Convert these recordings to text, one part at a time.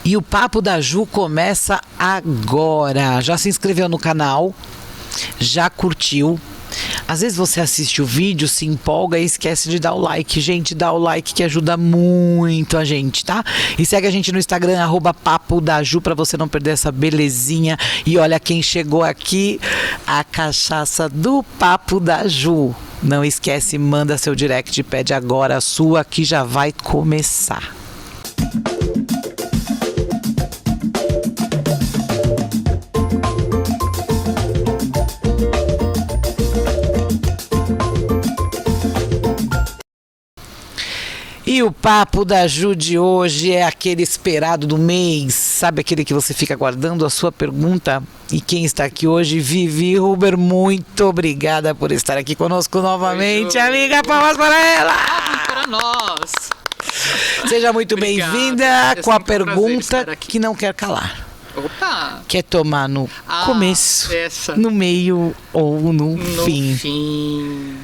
E o Papo da Ju começa agora. Já se inscreveu no canal? Já curtiu? Às vezes você assiste o vídeo, se empolga e esquece de dar o like. Gente, dá o like que ajuda muito a gente, tá? E segue a gente no Instagram, @papodaju, pra você não perder essa belezinha. E olha quem chegou aqui, a cachaça do Papo da Ju. Não esquece, manda seu direct, pede agora a sua que já vai começar. E o Papo da Ju de hoje é aquele esperado do mês, sabe aquele que você fica aguardando a sua pergunta? E quem está aqui hoje, Vivi Huber, muito obrigada por estar aqui conosco novamente. Oi, amiga, palmas para ela! Para nós! Seja muito bem-vinda com a pergunta que não quer calar. Opa! Quer tomar no começo, no meio ou no fim?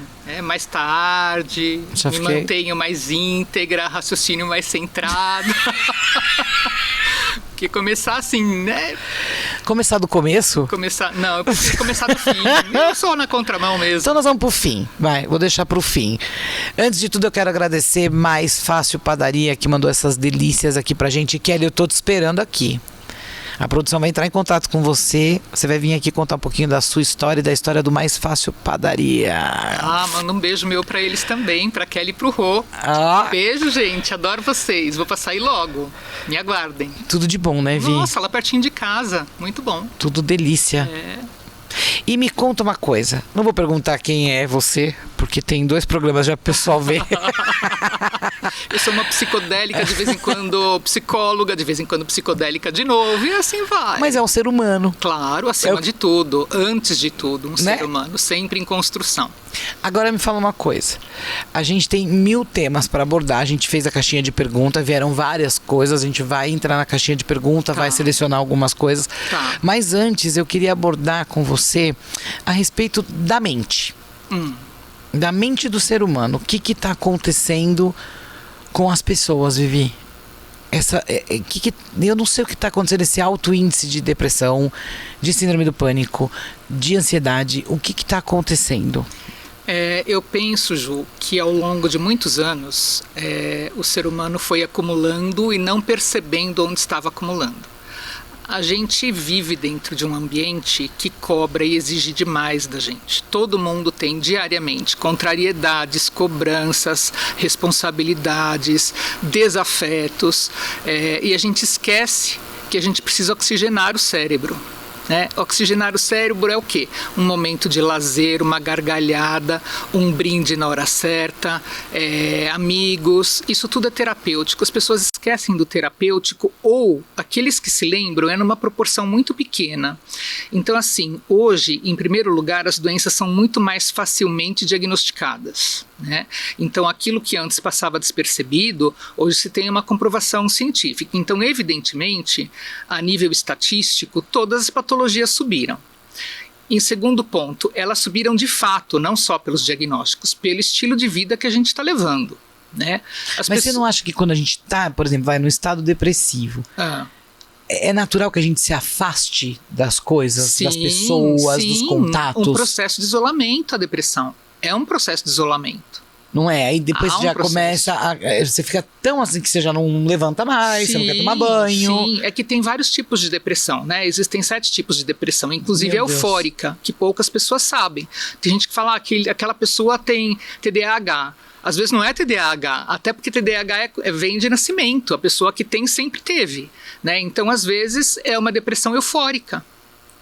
Mais tarde, me mantenho mais íntegra, raciocínio mais centrado. Porque começar assim, né? Começar do começo? Não, eu preciso começar do fim. Eu sou na contramão mesmo. Então nós vamos pro fim, vou deixar pro fim. Antes de tudo eu quero agradecer Mais Fácil Padaria, que mandou essas delícias aqui pra gente. Kelly, eu tô te esperando aqui. A produção vai entrar em contato com você. Você vai vir aqui contar um pouquinho da sua história e da história do Mais Fácil Padaria. Manda um beijo meu pra eles também, pra Kelly e pro Rô. Beijo, gente. Adoro vocês. Vou passar aí logo. Me aguardem. Tudo de bom, né, Vi? Nossa, lá pertinho de casa. Muito bom. Tudo delícia. E me conta uma coisa. Não vou perguntar quem é você, porque tem 2 programas já pro pessoal ver. Eu sou uma psicodélica, de vez em quando psicóloga, de vez em quando psicodélica de novo, e assim vai. Mas é um ser humano. Claro, acima de tudo, antes de tudo, um ser humano, sempre em construção. Agora me fala uma coisa. A gente tem 1000 temas para abordar. A gente fez a caixinha de pergunta, vieram várias coisas. A gente vai entrar na caixinha de pergunta, vai selecionar algumas coisas. Mas antes eu queria abordar com você a respeito da mente. Da mente do ser humano. O que está acontecendo com as pessoas, Vivi? Eu não sei o que está acontecendo, esse alto índice de depressão, de síndrome do pânico, de ansiedade. O que está acontecendo? Eu penso, Ju, que ao longo de muitos anos o ser humano foi acumulando e não percebendo onde estava acumulando. A gente vive dentro de um ambiente que cobra e exige demais da gente. Todo mundo tem diariamente contrariedades, cobranças, responsabilidades, desafetos, e a gente esquece que a gente precisa oxigenar o cérebro. Oxigenar o cérebro é o quê? Um momento de lazer, uma gargalhada, um brinde na hora certa, amigos, isso tudo é terapêutico. As pessoas esquecem do terapêutico, ou aqueles que se lembram é numa proporção muito pequena. Então assim, hoje, em primeiro lugar, as doenças são muito mais facilmente diagnosticadas. Então aquilo que antes passava despercebido, hoje se tem uma comprovação científica. Então evidentemente, a nível estatístico, todas as patologias subiram. Em segundo ponto, elas subiram de fato, não só pelos diagnósticos, pelo estilo de vida que a gente está levando. Mas você não acha que quando a gente está, por exemplo, vai no estado depressivo, é natural que a gente se afaste das coisas, das pessoas, dos contatos? Um processo de isolamento, a depressão. É um processo de isolamento. Não é? Aí depois já começa você fica tão assim que você já não levanta mais, você não quer tomar banho. Sim, é que tem vários tipos de depressão, Existem 7 tipos de depressão, inclusive a eufórica, que poucas pessoas sabem. Tem gente que fala que aquela pessoa tem TDAH. Às vezes não é TDAH, até porque TDAH vem de nascimento, a pessoa que tem sempre teve. Então, às vezes, é uma depressão eufórica,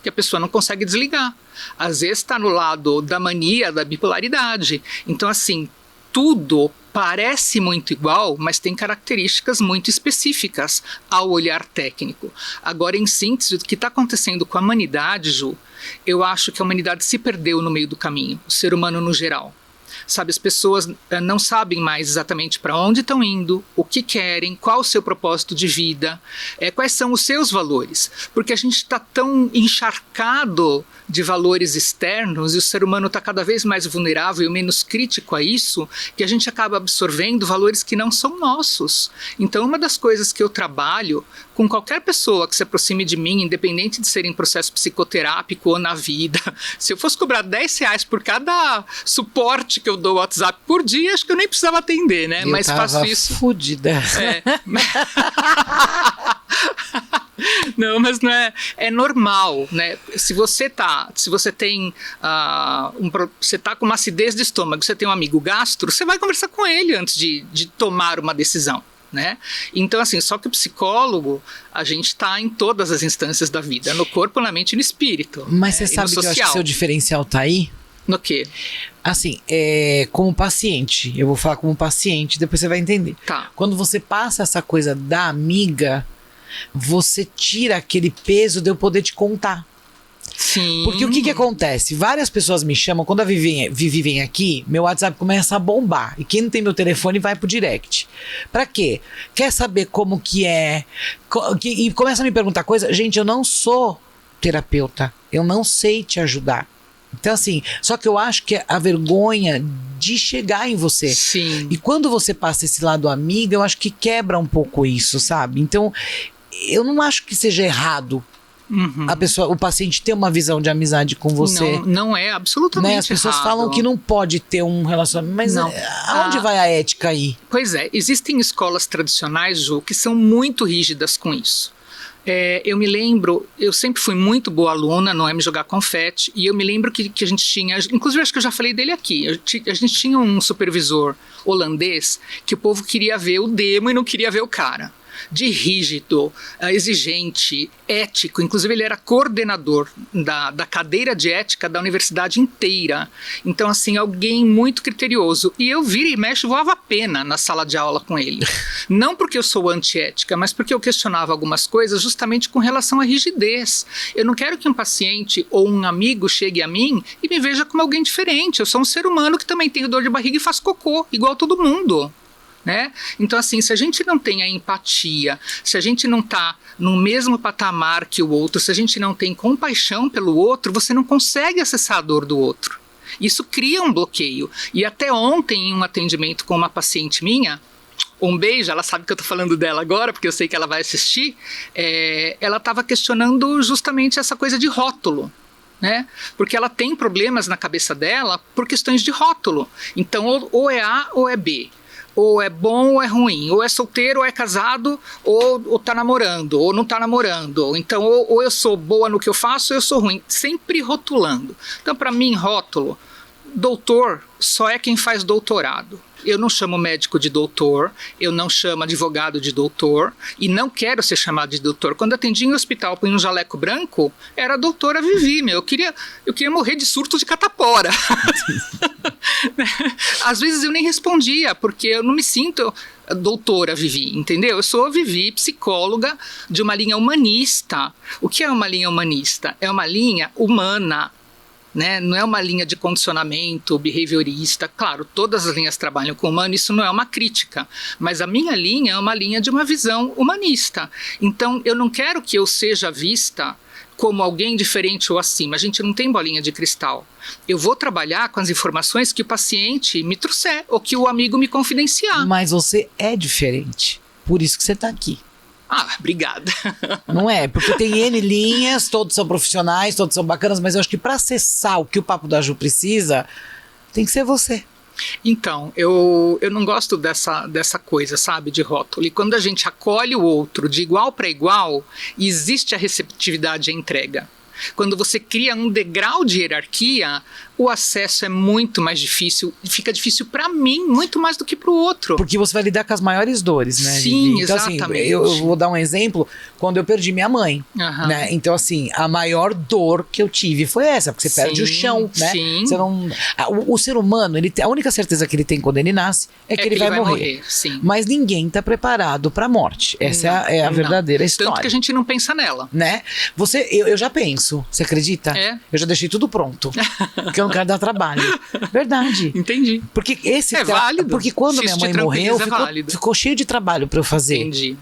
que a pessoa não consegue desligar. Às vezes está no lado da mania, da bipolaridade. Então, assim, tudo parece muito igual, mas tem características muito específicas ao olhar técnico. Agora, em síntese, o que está acontecendo com a humanidade, Ju, eu acho que a humanidade se perdeu no meio do caminho, o ser humano no geral. Sabe, as pessoas não sabem mais exatamente para onde estão indo, o que querem, qual o seu propósito de vida, quais são os seus valores. Porque a gente está tão encharcado de valores externos e o ser humano está cada vez mais vulnerável e menos crítico a isso, que a gente acaba absorvendo valores que não são nossos. Então, uma das coisas que eu trabalho com qualquer pessoa que se aproxime de mim, independente de ser em processo psicoterápico ou na vida, se eu fosse cobrar R$10 por cada suporte que eu dou ao WhatsApp por dia, acho que eu nem precisava atender, né? Mas faço isso. Fudida. Não, mas não é normal, né? Se você tem você tá com uma acidez de estômago, você tem um amigo gastro, você vai conversar com ele antes de tomar uma decisão, né? Então, assim, só que o psicólogo, a gente está em todas as instâncias da vida, no corpo, na mente e no espírito. Mas você sabe que eu acho que seu diferencial tá aí? No quê? Assim, como paciente, eu vou falar como paciente, depois você vai entender. Tá. Quando você passa essa coisa da amiga, você tira aquele peso de eu poder te contar. Sim. Porque o que acontece? Várias pessoas me chamam, quando a Vivi vem aqui, meu WhatsApp começa a bombar. E quem não tem meu telefone vai pro direct. Pra quê? Quer saber como que é? E começa a me perguntar coisa. Gente, eu não sou terapeuta. Eu não sei te ajudar. Então, assim, só que eu acho que é a vergonha de chegar em você. Sim. E quando você passa esse lado amiga, eu acho que quebra um pouco isso, sabe? Então, eu não acho que seja errado o paciente ter uma visão de amizade com você. Não é absolutamente errado. As pessoas falam que não pode ter um relacionamento, mas aonde vai a ética aí? Pois é, existem escolas tradicionais, Ju, que são muito rígidas com isso. Eu me lembro, eu sempre fui muito boa aluna, não é me jogar confete, e eu me lembro que a gente tinha, inclusive acho que eu já falei dele aqui, a gente tinha um supervisor holandês que o povo queria ver o demo e não queria ver o cara. De rígido, exigente, ético. Inclusive ele era coordenador da cadeira de ética da universidade inteira. Então, assim, alguém muito criterioso. E eu vira e mexe, voava a pena na sala de aula com ele. Não porque eu sou antiética, mas porque eu questionava algumas coisas justamente com relação à rigidez. Eu não quero que um paciente ou um amigo chegue a mim e me veja como alguém diferente. Eu sou um ser humano que também tem dor de barriga e faz cocô, igual todo mundo. Né? Então, assim, se a gente não tem a empatia, se a gente não está no mesmo patamar que o outro, se a gente não tem compaixão pelo outro, você não consegue acessar a dor do outro. Isso cria um bloqueio. E até ontem, em um atendimento com uma paciente minha, um beijo, ela sabe que eu estou falando dela agora, porque eu sei que ela vai assistir, ela estava questionando justamente essa coisa de rótulo. Né? Porque ela tem problemas na cabeça dela por questões de rótulo. Então, ou é A ou é B. Ou é bom ou é ruim, ou é solteiro ou é casado, ou tá namorando, ou não tá namorando. Então, ou eu sou boa no que eu faço, ou eu sou ruim. Sempre rotulando. Então, para mim, rótulo, doutor só é quem faz doutorado. Eu não chamo médico de doutor, eu não chamo advogado de doutor, e não quero ser chamado de doutor. Quando atendi em hospital com um jaleco branco, era a doutora Vivi, meu. Eu queria morrer de surto de catapora. Às vezes eu nem respondia, porque eu não me sinto doutora Vivi, entendeu? Eu sou Vivi, psicóloga de uma linha humanista. O que é uma linha humanista? É uma linha humana. Né? Não é uma linha de condicionamento behaviorista. Claro, todas as linhas trabalham com o humano, isso não é uma crítica, mas a minha linha é uma linha de uma visão humanista. Então, eu não quero que eu seja vista como alguém diferente ou acima. A gente não tem bolinha de cristal. Eu vou trabalhar com as informações que o paciente me trouxer ou que o amigo me confidenciar. Mas você é diferente, por isso que você está aqui. Ah, obrigada. Não é? Porque tem N linhas, todos são profissionais, todos são bacanas, mas eu acho que para acessar o que o Papo da Ju precisa, tem que ser você. Então, eu não gosto dessa coisa, sabe, de rótulo. E quando a gente acolhe o outro de igual para igual, existe a receptividade à entrega. Quando você cria um degrau de hierarquia, o acesso é muito mais difícil, fica difícil para mim, muito mais do que para o outro. Porque você vai lidar com as maiores dores, né? Sim, Vivi? Então, exatamente. Assim, eu vou dar um exemplo, quando eu perdi minha mãe, né? Então, assim, a maior dor que eu tive foi essa, porque você perde o chão, né? Sim. Você não, o ser humano, a única certeza que ele tem quando ele nasce é que ele vai morrer. Sim. Mas ninguém tá preparado pra morte. Essa é a verdadeira história. Tanto que a gente não pensa nela. Né? Eu já penso, você acredita? Eu já deixei tudo pronto, porque eu não quero dar trabalho. Verdade. Entendi. Porque válido. Porque quando minha mãe morreu, ficou cheio de trabalho pra eu fazer. Entendi.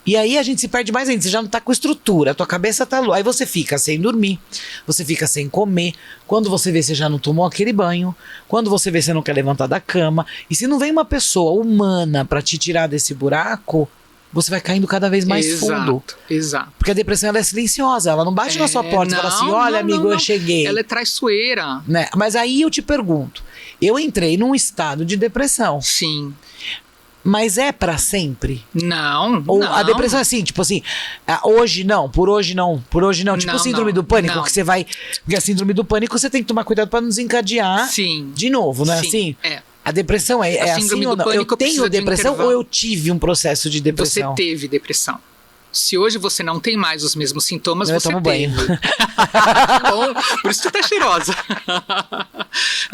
E aí a gente se perde mais ainda, você já não tá com estrutura, a tua cabeça tá louca. Aí você fica sem dormir, você fica sem comer. Quando você vê, você já não tomou aquele banho. Quando você vê, você não quer levantar da cama. E se não vem uma pessoa humana pra te tirar desse buraco, você vai caindo cada vez mais fundo. Exato. Porque a depressão, ela é silenciosa, ela não bate na sua porta e fala assim, olha, amigo, eu cheguei. Ela é traiçoeira. Né? Mas aí eu te pergunto, eu entrei num estado de depressão. Sim. Mas é pra sempre? Não. Ou a depressão é assim, tipo assim, hoje não, por hoje não. Tipo não, síndrome do pânico, que você vai... Porque a síndrome do pânico você tem que tomar cuidado pra não desencadear de novo, né? Assim, a depressão é assim ou não? Eu tenho depressão ou eu tive um processo de depressão? Você teve depressão. Se hoje você não tem mais os mesmos sintomas, eu você tomo teve. banho. Bom, por isso que tu tá cheirosa.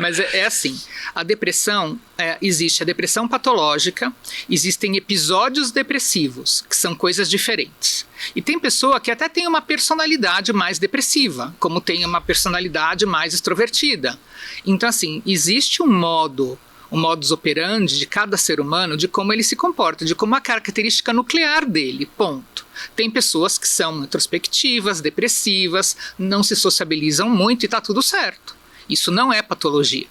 Mas é assim, a depressão, existe a depressão patológica, existem episódios depressivos, que são coisas diferentes. E tem pessoa que até tem uma personalidade mais depressiva, como tem uma personalidade mais extrovertida. Então assim, existe um modus operandi de cada ser humano, de como ele se comporta, de como a característica nuclear dele, ponto. Tem pessoas que são introspectivas, depressivas, não se sociabilizam muito e tá tudo certo. Isso não é patologia.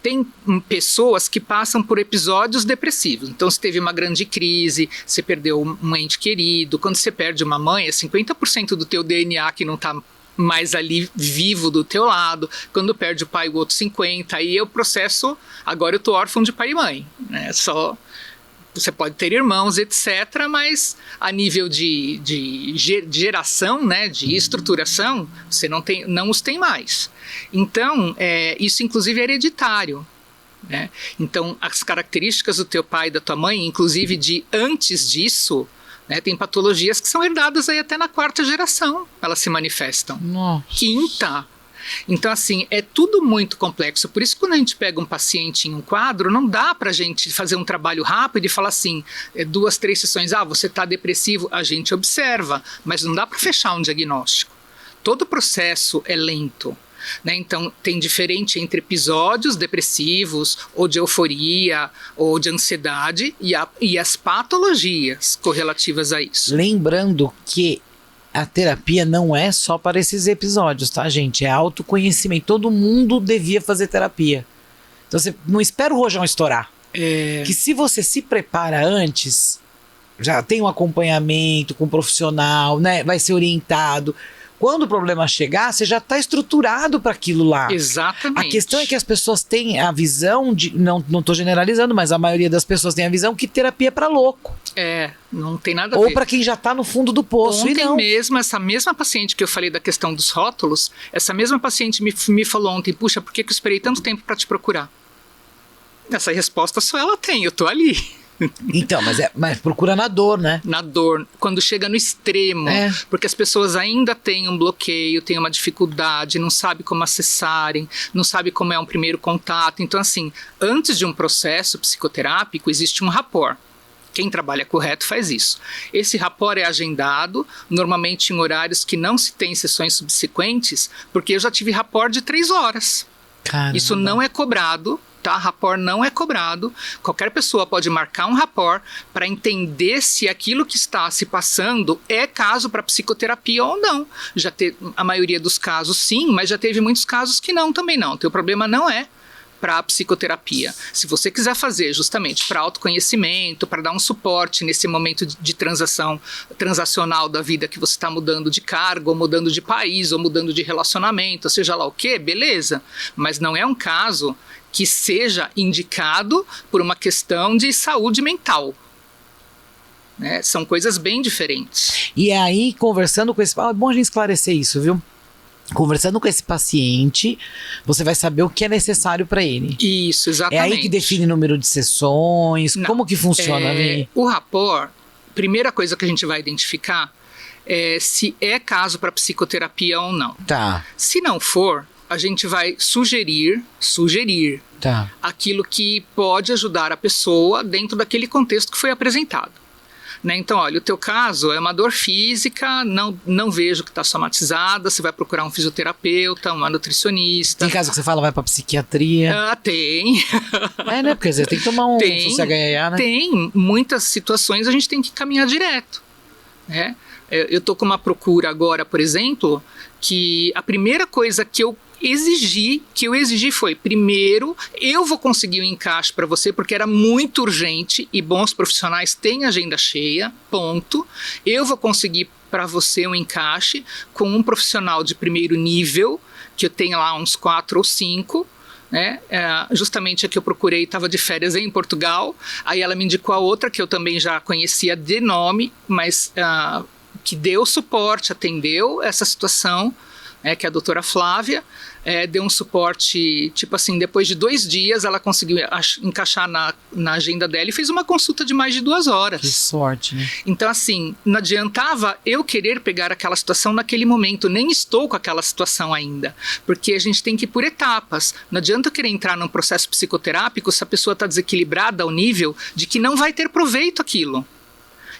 Tem pessoas que passam por episódios depressivos. Então, se teve uma grande crise, você perdeu um ente querido, quando você perde uma mãe, é 50% do teu DNA que não está mais ali vivo do teu lado. Quando perde o pai, o outro 50%. Aí é o processo, agora eu tô órfão de pai e mãe. Né? Só... Você pode ter irmãos, etc., mas a nível de geração, né, de estruturação, você não os tem mais. Então, isso inclusive é hereditário. Né? Então, as características do teu pai e da tua mãe, inclusive de antes disso, né, tem patologias que são herdadas aí até na 4ª geração, elas se manifestam. Nossa. 5ª. Então, assim, é tudo muito complexo. Por isso, quando a gente pega um paciente em um quadro, não dá pra gente fazer um trabalho rápido e falar assim, 2, 3 sessões, você tá depressivo, a gente observa, mas não dá pra fechar um diagnóstico. Todo o processo é lento. Né? Então, tem diferente entre episódios depressivos, ou de euforia, ou de ansiedade, e as patologias correlativas a isso. Lembrando que a terapia não é só para esses episódios, tá, gente? É autoconhecimento. Todo mundo devia fazer terapia. Então você não espera o rojão estourar. Que se você se prepara antes, já tem um acompanhamento com um profissional, né? Vai ser orientado. Quando o problema chegar, você já está estruturado para aquilo lá. Exatamente. A questão é que as pessoas têm a visão de... Não estou generalizando, mas a maioria das pessoas tem a visão que terapia é para louco. Não tem nada a ver. Ou para quem já está no fundo do poço. Ontem mesmo, essa mesma paciente que eu falei da questão dos rótulos, essa mesma paciente me falou ontem, puxa, por que eu esperei tanto tempo para te procurar? Essa resposta só ela tem, eu tô ali. Então, mas procura na dor, né? Na dor, quando chega no extremo, porque as pessoas ainda têm um bloqueio, têm uma dificuldade, não sabem como acessarem, não sabem como é um primeiro contato. Então, assim, antes de um processo psicoterápico, existe um rapport. Quem trabalha correto faz isso. Esse rapport é agendado, normalmente em horários que não se tem sessões subsequentes, porque eu já tive rapport de 3 horas. Caramba. Isso não é cobrado. Tá? Rapport não é cobrado, qualquer pessoa pode marcar um rapport para entender se aquilo que está se passando é caso para psicoterapia ou não. Já teve a maioria dos casos sim, mas já teve muitos casos que não, também não. Teu problema não é para a psicoterapia. Se você quiser fazer justamente para autoconhecimento, para dar um suporte nesse momento de transacional da vida que você está mudando de cargo, ou mudando de país, ou mudando de relacionamento, seja lá o que, beleza. Mas não é um caso que seja indicado por uma questão de saúde mental. Né? São coisas bem diferentes. E aí, conversando com esse... é bom a gente esclarecer isso, viu? Conversando com esse paciente, você vai saber o que é necessário para ele. Isso, exatamente. É aí que define o número de sessões, como que funciona, Vini? O rapport, primeira coisa que a gente vai identificar é se é caso para psicoterapia ou não. Tá. Se não for, a gente vai sugerir aquilo que pode ajudar a pessoa dentro daquele contexto que foi apresentado. Né? Então, olha, o teu caso é uma dor física, não vejo que está somatizada, você vai procurar um fisioterapeuta, uma nutricionista. Tem caso que você fala, vai para psiquiatria? Tem. Né? Porque você tem que tomar um CHA, né? Tem. Muitas situações a gente tem que caminhar direto. Né? Eu estou com uma procura agora, por exemplo, que a primeira coisa que exigi, que eu exigi foi, primeiro, eu vou conseguir um encaixe para você, porque era muito urgente e bons profissionais têm agenda cheia, ponto. Eu vou conseguir para você um encaixe com um profissional de primeiro nível, que eu tenho lá uns 4 ou 5, né? Justamente a que eu procurei estava de férias em Portugal, aí ela me indicou a outra que eu também já conhecia de nome, mas que deu suporte, atendeu essa situação, que é a doutora Flávia, deu um suporte, tipo assim, depois de 2 dias ela conseguiu encaixar na agenda dela e fez uma consulta de mais de 2 horas. Que sorte, né? Então, assim, não adiantava eu querer pegar aquela situação naquele momento, nem estou com aquela situação ainda, porque a gente tem que ir por etapas. Não adianta eu querer entrar num processo psicoterápico se a pessoa está desequilibrada ao nível de que não vai ter proveito aquilo.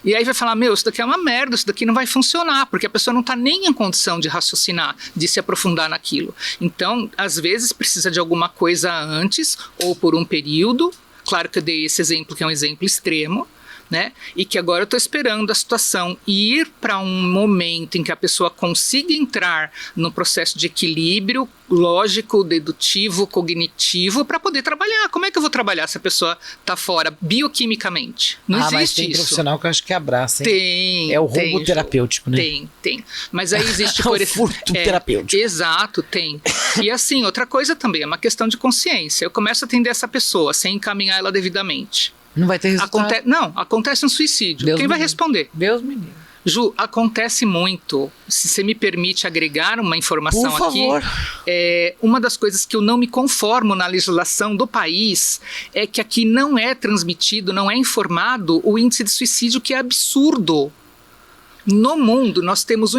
E aí vai falar, isso daqui é uma merda, isso daqui não vai funcionar, porque a pessoa não está nem em condição de raciocinar, de se aprofundar naquilo. Então, às vezes, precisa de alguma coisa antes, ou por um período. Claro que eu dei esse exemplo, que é um exemplo extremo, né? E que agora eu estou esperando a situação ir para um momento em que a pessoa consiga entrar no processo de equilíbrio lógico, dedutivo, cognitivo, para poder trabalhar. Como é que eu vou trabalhar se a pessoa está fora bioquimicamente? Não existe mas tem isso. Profissional que eu acho que abraça, hein? Tem. É o roubo terapêutico, né? Tem. Mas aí existe, por exemplo... furto terapêutico. Exato, tem. E assim, outra coisa também, é uma questão de consciência. Eu começo a atender essa pessoa sem encaminhar ela devidamente. Não vai ter resultado. Acontece um suicídio. Deus Quem vai me responder? Deus me livre. Ju, acontece muito. Se você me permite agregar uma informação Por favor. aqui, uma das coisas que eu não me conformo na legislação do país é que aqui não é transmitido, não é informado o índice de suicídio, que é absurdo. No mundo, nós temos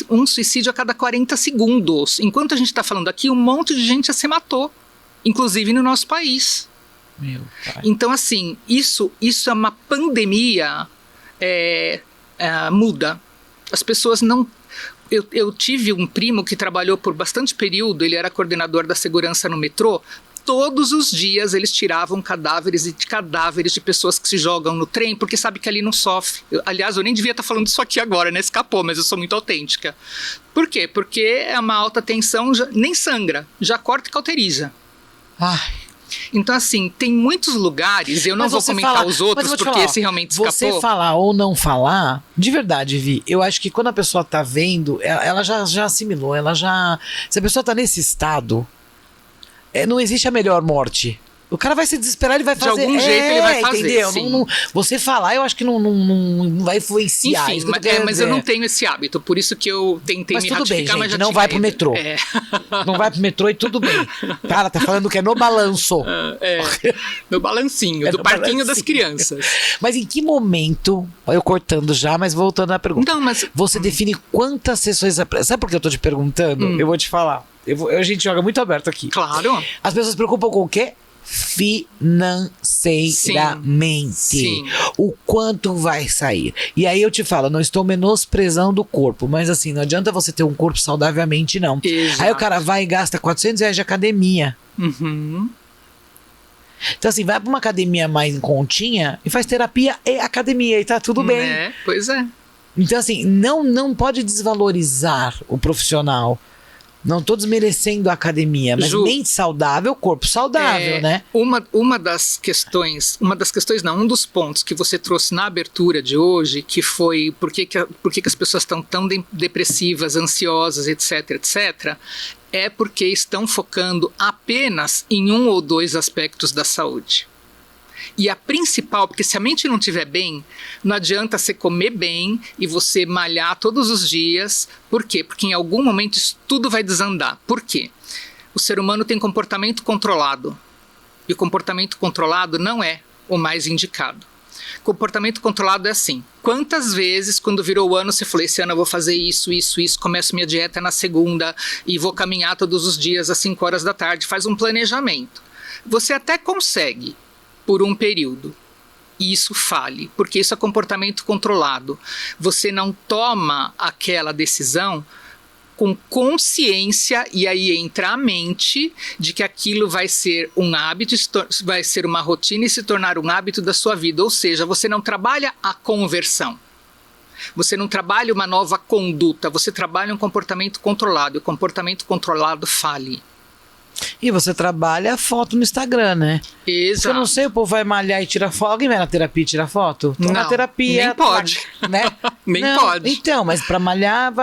um suicídio a cada 40 segundos. Enquanto a gente está falando aqui, um monte de gente já se matou, inclusive no nosso país. Meu pai. Então, assim, isso é uma pandemia muda. As pessoas não... Eu tive um primo que trabalhou por bastante período, ele era coordenador da segurança no metrô. Todos os dias eles tiravam cadáveres de pessoas que se jogam no trem, porque sabe que ali não sofre. Aliás, eu nem devia estar falando disso aqui agora, né? Escapou, mas eu sou muito autêntica. Por quê? Porque é uma alta tensão, nem sangra, já corta e cauteriza. Ai. Então, assim, tem muitos lugares, eu não vou comentar os outros, porque esse realmente escapou. Você falar ou não falar, de verdade, Vi, eu acho que quando a pessoa tá vendo, ela já assimilou, se a pessoa tá nesse estado, não existe a melhor morte. O cara vai se desesperar, ele vai fazer. De algum jeito ele vai fazer, entendeu? sim. Você falar, eu acho que não vai influenciar. Enfim, mas eu não tenho esse hábito, por isso que eu tentei me ratificar, bem, gente, mas já não vai pro metrô. Não vai pro metrô e tudo bem. Cara, tá falando que é no balanço. No balancinho, do parquinho das crianças. Mas em que momento, eu cortando já, mas voltando à pergunta. Não, mas... Você define quantas sessões... Sabe por que eu tô te perguntando? Eu vou te falar. A gente joga muito aberto aqui. Claro. As pessoas se preocupam com o quê? Financeiramente. Sim. O quanto vai sair. E aí eu te falo, não estou menosprezando o corpo, mas assim, não adianta você ter um corpo saudavelmente, não. Exato. Aí o cara vai e gasta R$400 de academia. Uhum. Então assim, vai pra uma academia mais em continha e faz terapia e academia e tá tudo bem. Pois é. Então assim, não pode desvalorizar o profissional. Não tô desmerecendo a academia, mas Ju, mente saudável, corpo saudável, né? Um dos pontos que você trouxe na abertura de hoje, que foi por que as pessoas estão tão depressivas, ansiosas, etc, é porque estão focando apenas em um ou 2 aspectos da saúde. E a principal, porque se a mente não estiver bem, não adianta você comer bem e você malhar todos os dias. Por quê? Porque em algum momento isso tudo vai desandar. Por quê? O ser humano tem comportamento controlado. E o comportamento controlado não é o mais indicado. Comportamento controlado é assim. Quantas vezes, quando virou o ano, você falou, esse ano eu vou fazer isso, começo minha dieta na segunda e vou caminhar todos os dias às 5 horas da tarde, faz um planejamento. Você até consegue por um período. E isso fale, porque isso é comportamento controlado. Você não toma aquela decisão com consciência, e aí entra a mente de que aquilo vai ser um hábito, vai ser uma rotina e se tornar um hábito da sua vida. Ou seja, você não trabalha a conversão. Você não trabalha uma nova conduta, você trabalha um comportamento controlado. E o comportamento controlado fale. E você trabalha a foto no Instagram, né? Exato. Eu não sei, o povo vai malhar e tira foto. Alguém vai na terapia e tira foto? Tô Não, na terapia. nem pode. Né? Nem Não, pode. Então, mas pra malhar,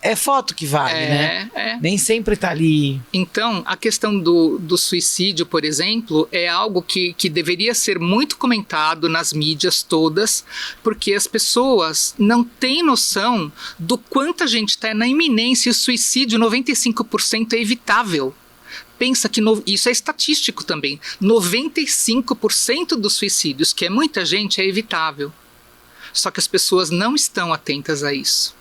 é foto que vale, né? Nem sempre tá ali. Então, a questão do suicídio, por exemplo, é algo que deveria ser muito comentado nas mídias todas, porque as pessoas não têm noção do quanto a gente está na iminência. E o suicídio, 95% é evitável. Pensa que isso é estatístico também. 95% dos suicídios, que é muita gente, é evitável. Só que as pessoas não estão atentas a isso.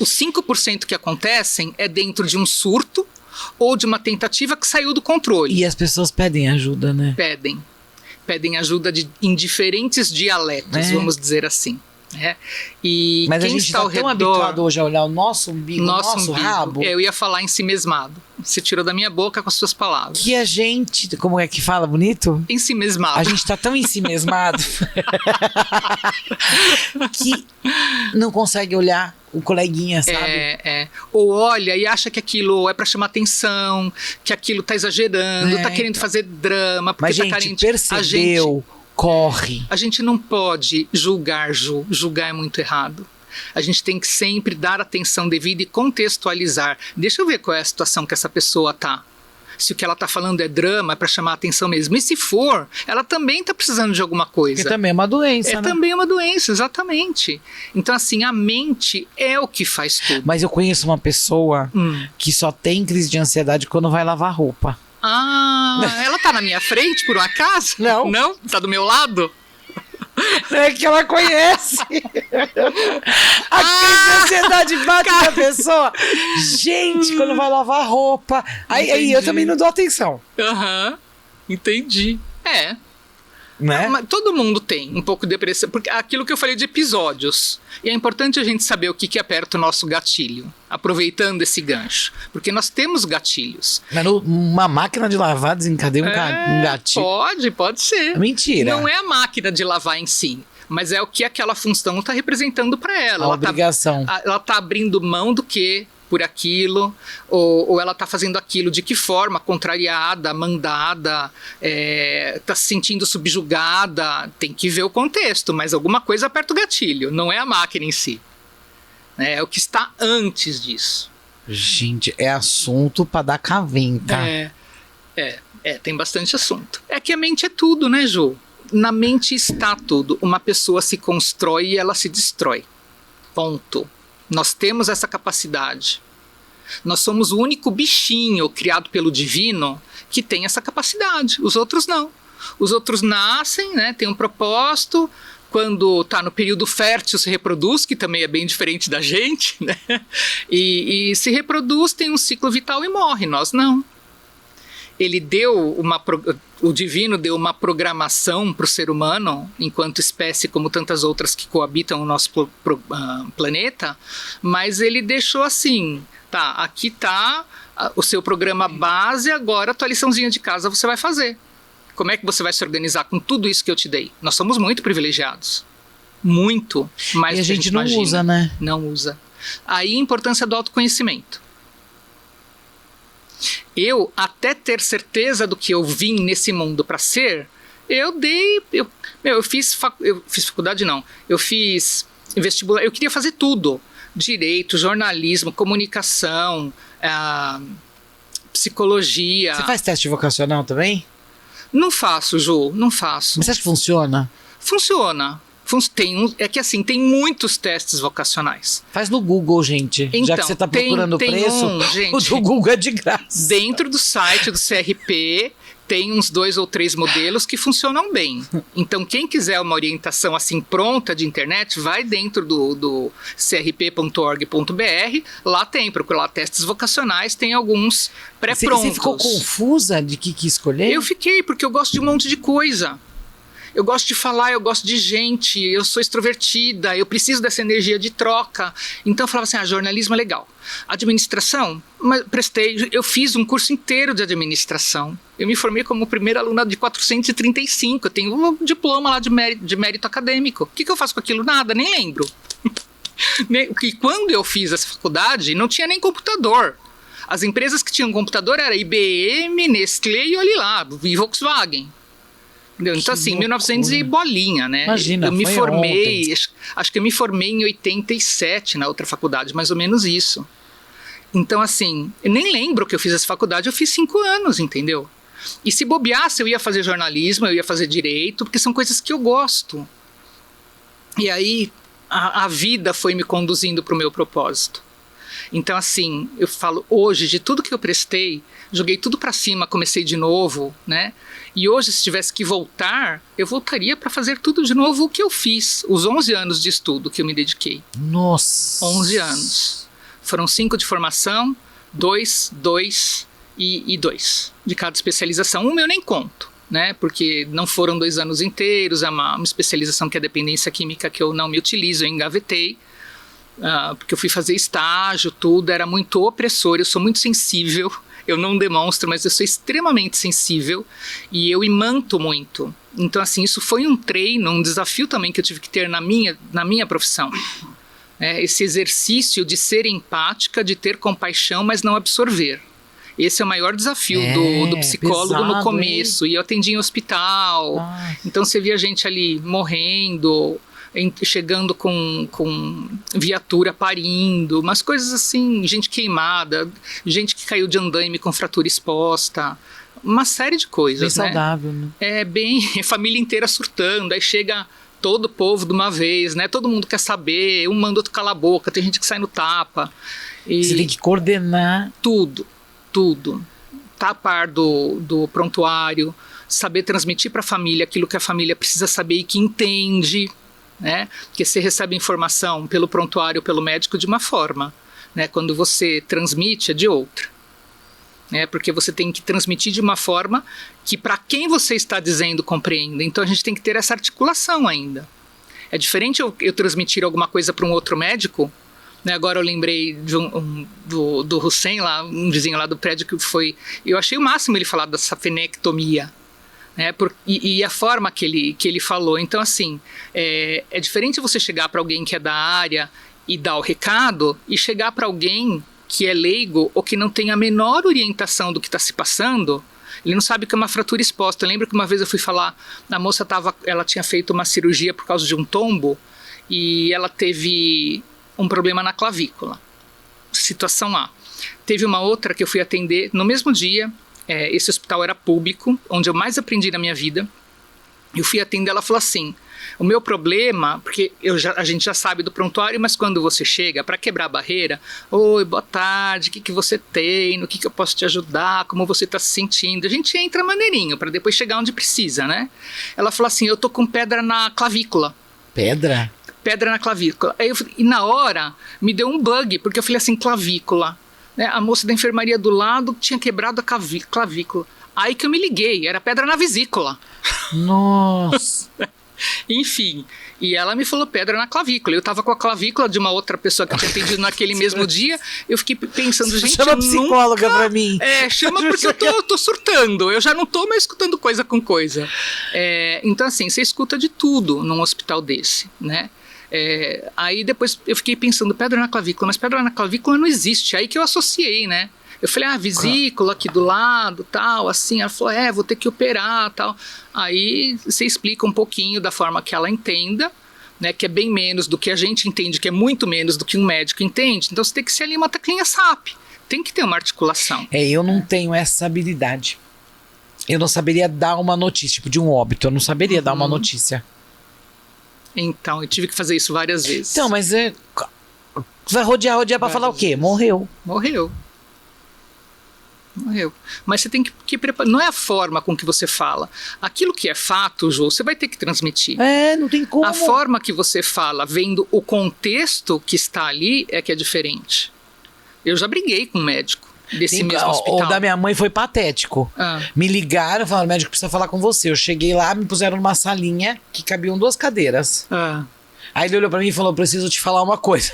Os 5% que acontecem é dentro de um surto ou de uma tentativa que saiu do controle. E as pessoas pedem ajuda, né? Pedem ajuda em diferentes dialetos, vamos dizer assim. E mas quem a gente está ao tão redor, habituado hoje a olhar o nosso umbigo, nosso umbigo, rabo. Eu ia falar ensimesmado. Você tirou da minha boca com as suas palavras. Que a gente, como é que fala, bonito? Ensimesmado. A gente tá tão ensimesmado que não consegue olhar o coleguinha, sabe? Ou olha e acha que aquilo é pra chamar atenção, que aquilo tá exagerando, tá querendo fazer drama, porque mas tá gente, carente. percebeu, corre. A gente não pode julgar, Ju. Julgar é muito errado. A gente tem que sempre dar atenção devida e contextualizar. Deixa eu ver qual é a situação que essa pessoa tá. Se o que ela tá falando é drama, é pra chamar a atenção mesmo. E se for, ela também tá precisando de alguma coisa. Que também é uma doença, né? Também é uma doença, exatamente. Então, assim, a mente é o que faz tudo. Mas eu conheço uma pessoa que só tem crise de ansiedade quando vai lavar roupa. Ela tá na minha frente, por um acaso? Não. Não? Tá do meu lado? É que ela conhece. A crise de ansiedade bate na pessoa. Gente, quando vai lavar roupa. Aí eu também não dou atenção. Entendi. Né? Mas todo mundo tem um pouco de depressão, porque aquilo que eu falei de episódios. E é importante a gente saber o que aperta o nosso gatilho, aproveitando esse gancho. Porque nós temos gatilhos. Mas uma máquina de lavar desencadeia um gatilho. Pode ser. Mentira. Não é a máquina de lavar em si, mas é o que aquela função está representando para ela. A obrigação. Ela está abrindo mão do quê? Por aquilo, ou ela está fazendo aquilo de que forma? Contrariada, mandada, está se sentindo subjugada. Tem que ver o contexto, mas alguma coisa aperta o gatilho, não é a máquina em si. É o que está antes disso. Gente, é assunto para dar caventa. Tem bastante assunto. É que a mente é tudo, né, Ju? Na mente está tudo. Uma pessoa se constrói e ela se destrói. Ponto. Nós temos essa capacidade. Nós somos o único bichinho criado pelo divino que tem essa capacidade. Os outros não. Os outros nascem, né, tem um propósito. Quando está no período fértil se reproduz, que também é bem diferente da gente, né? E se reproduz, tem um ciclo vital e morre. Nós não. O divino deu uma programação para o ser humano, enquanto espécie como tantas outras que coabitam o nosso planeta, mas ele deixou assim, tá, aqui está o seu programa base, agora a tua liçãozinha de casa você vai fazer. Como é que você vai se organizar com tudo isso que eu te dei? Nós somos muito privilegiados. Muito mais do que a gente não imagina. Usa, né? Não usa. Aí a importância do autoconhecimento. Eu, até ter certeza do que eu vim nesse mundo para ser, eu fiz faculdade não, eu fiz vestibular, eu queria fazer tudo, direito, jornalismo, comunicação, psicologia. Você faz teste vocacional também? Não faço, Ju, não faço. Mas você acha que funciona? Funciona. É que assim, tem muitos testes vocacionais. Faz no Google, gente. Então, já que você está procurando o preço, gente, o do Google é de graça. Dentro do site do CRP tem uns 2 ou 3 modelos que funcionam bem. Então, quem quiser uma orientação assim pronta de internet, vai dentro do crp.org.br. Lá procura lá testes vocacionais, tem alguns pré-prontos. Você ficou confusa de que escolher? Eu fiquei, porque eu gosto de um monte de coisa. Eu gosto de falar, eu gosto de gente, eu sou extrovertida, eu preciso dessa energia de troca. Então eu falava assim, jornalismo é legal. Administração, mas eu fiz um curso inteiro de administração. Eu me formei como primeira aluna de 435, eu tenho um diploma lá de mérito acadêmico. O que eu faço com aquilo? Nada, nem lembro. Que quando eu fiz essa faculdade, não tinha nem computador. As empresas que tinham computador era IBM, Nestlé e olhe lá, e Volkswagen. Entendeu? Então, assim, 1900 e bolinha, né? Imagina, eu me foi formei, ontem. acho que eu me formei em 87 na outra faculdade, mais ou menos isso. Então, assim, eu nem lembro que eu fiz essa faculdade, eu fiz 5 anos, entendeu? E se bobeasse, eu ia fazer jornalismo, eu ia fazer direito, porque são coisas que eu gosto. E aí, a vida foi me conduzindo para o meu propósito. Então, assim, eu falo, hoje, de tudo que eu prestei, joguei tudo para cima, comecei de novo, né? E hoje, se tivesse que voltar, eu voltaria para fazer tudo de novo o que eu fiz. Os 11 anos de estudo que eu me dediquei. Nossa! 11 anos. Foram 5 de formação, 2 e 2 de cada especialização. Uma eu nem conto, né? Porque não foram 2 anos inteiros, é uma especialização que é dependência química que eu não me utilizo, eu engavetei. Porque eu fui fazer estágio, tudo, era muito opressor, eu sou muito sensível, eu não demonstro, mas eu sou extremamente sensível e eu imanto muito. Então, assim, isso foi um treino, um desafio também que eu tive que ter na minha profissão. Esse exercício de ser empática, de ter compaixão, mas não absorver. Esse é o maior desafio do psicólogo pesado, no começo. E eu atendi em hospital, então você via gente ali morrendo, chegando com viatura parindo, umas coisas assim, gente queimada, gente que caiu de andaime com fratura exposta, uma série de coisas, bem saudável, né? É bem, família inteira surtando, aí chega todo o povo de uma vez, né? Todo mundo quer saber, um manda outro calar a boca, tem gente que sai no tapa. E você tem que coordenar tudo. Tá a par do prontuário, saber transmitir para a família aquilo que a família precisa saber e que entende, né? Porque você recebe informação pelo prontuário, pelo médico de uma forma, né? Quando você transmite é de outra, né? Porque você tem que transmitir de uma forma que para quem você está dizendo compreenda. Então a gente tem que ter essa articulação ainda. É diferente eu transmitir alguma coisa para um outro médico, né? Agora eu lembrei do Hussein, lá, um vizinho lá do prédio que foi... Eu achei o máximo ele falar da safenectomia, né? E a forma que ele falou. Então, assim, é diferente você chegar para alguém que é da área e dar o recado e chegar para alguém que é leigo ou que não tem a menor orientação do que está se passando. Ele não sabe que é uma fratura exposta. Eu lembro que uma vez eu fui falar, a moça ela tinha feito uma cirurgia por causa de um tombo e ela teve um problema na clavícula. Situação A. Teve uma outra que eu fui atender no mesmo dia. Esse hospital era público, onde eu mais aprendi na minha vida. Eu fui atender, ela falou assim, o meu problema, porque a gente já sabe do prontuário, mas quando você chega, para quebrar a barreira, oi, boa tarde, o que você tem, no que eu posso te ajudar, como você está se sentindo, a gente entra maneirinho, para depois chegar onde precisa, né? Ela falou assim, eu tô com pedra na clavícula. Pedra? Pedra na clavícula. E na hora, me deu um bug, porque eu falei assim, clavícula. Né? A moça da enfermaria do lado tinha quebrado a clavícula. Aí que eu me liguei, era pedra na vesícula. Nossa! Enfim, e ela me falou pedra na clavícula. Eu tava com a clavícula de uma outra pessoa que eu tinha atendido naquele mesmo dia. Eu fiquei pensando, gente, chama psicóloga pra mim. Chama porque eu tô surtando. Eu já não tô mais escutando coisa com coisa. Então, assim, você escuta de tudo num hospital desse, né? Aí depois eu fiquei pensando, pedra na clavícula, mas pedra na clavícula não existe. Aí que eu associei, né? Eu falei, vesícula aqui do lado, tal, assim. Ela falou, vou ter que operar, tal. Aí você explica um pouquinho da forma que ela entenda, né? Que é bem menos do que a gente entende, que é muito menos do que um médico entende. Então você tem que ser ali uma teclinha SAP. Tem que ter uma articulação. Eu não tenho essa habilidade. Eu não saberia dar uma notícia, tipo de um óbito. Eu não saberia dar uma notícia. Então, eu tive que fazer isso várias vezes. Então, mas você vai rodear pra falar o quê? Morreu. Mas você tem que preparar. Não é a forma com que você fala. Aquilo que é fato, Jô, você vai ter que transmitir. Não tem como. A forma que você fala, vendo o contexto que está ali, é que é diferente. Eu já briguei com um médico desse mesmo hospital. O da minha mãe foi patético. Me ligaram, falaram, o médico precisa falar com você. Eu cheguei lá, me puseram numa salinha que cabiam 2 cadeiras. Aí ele olhou pra mim e falou, preciso te falar uma coisa.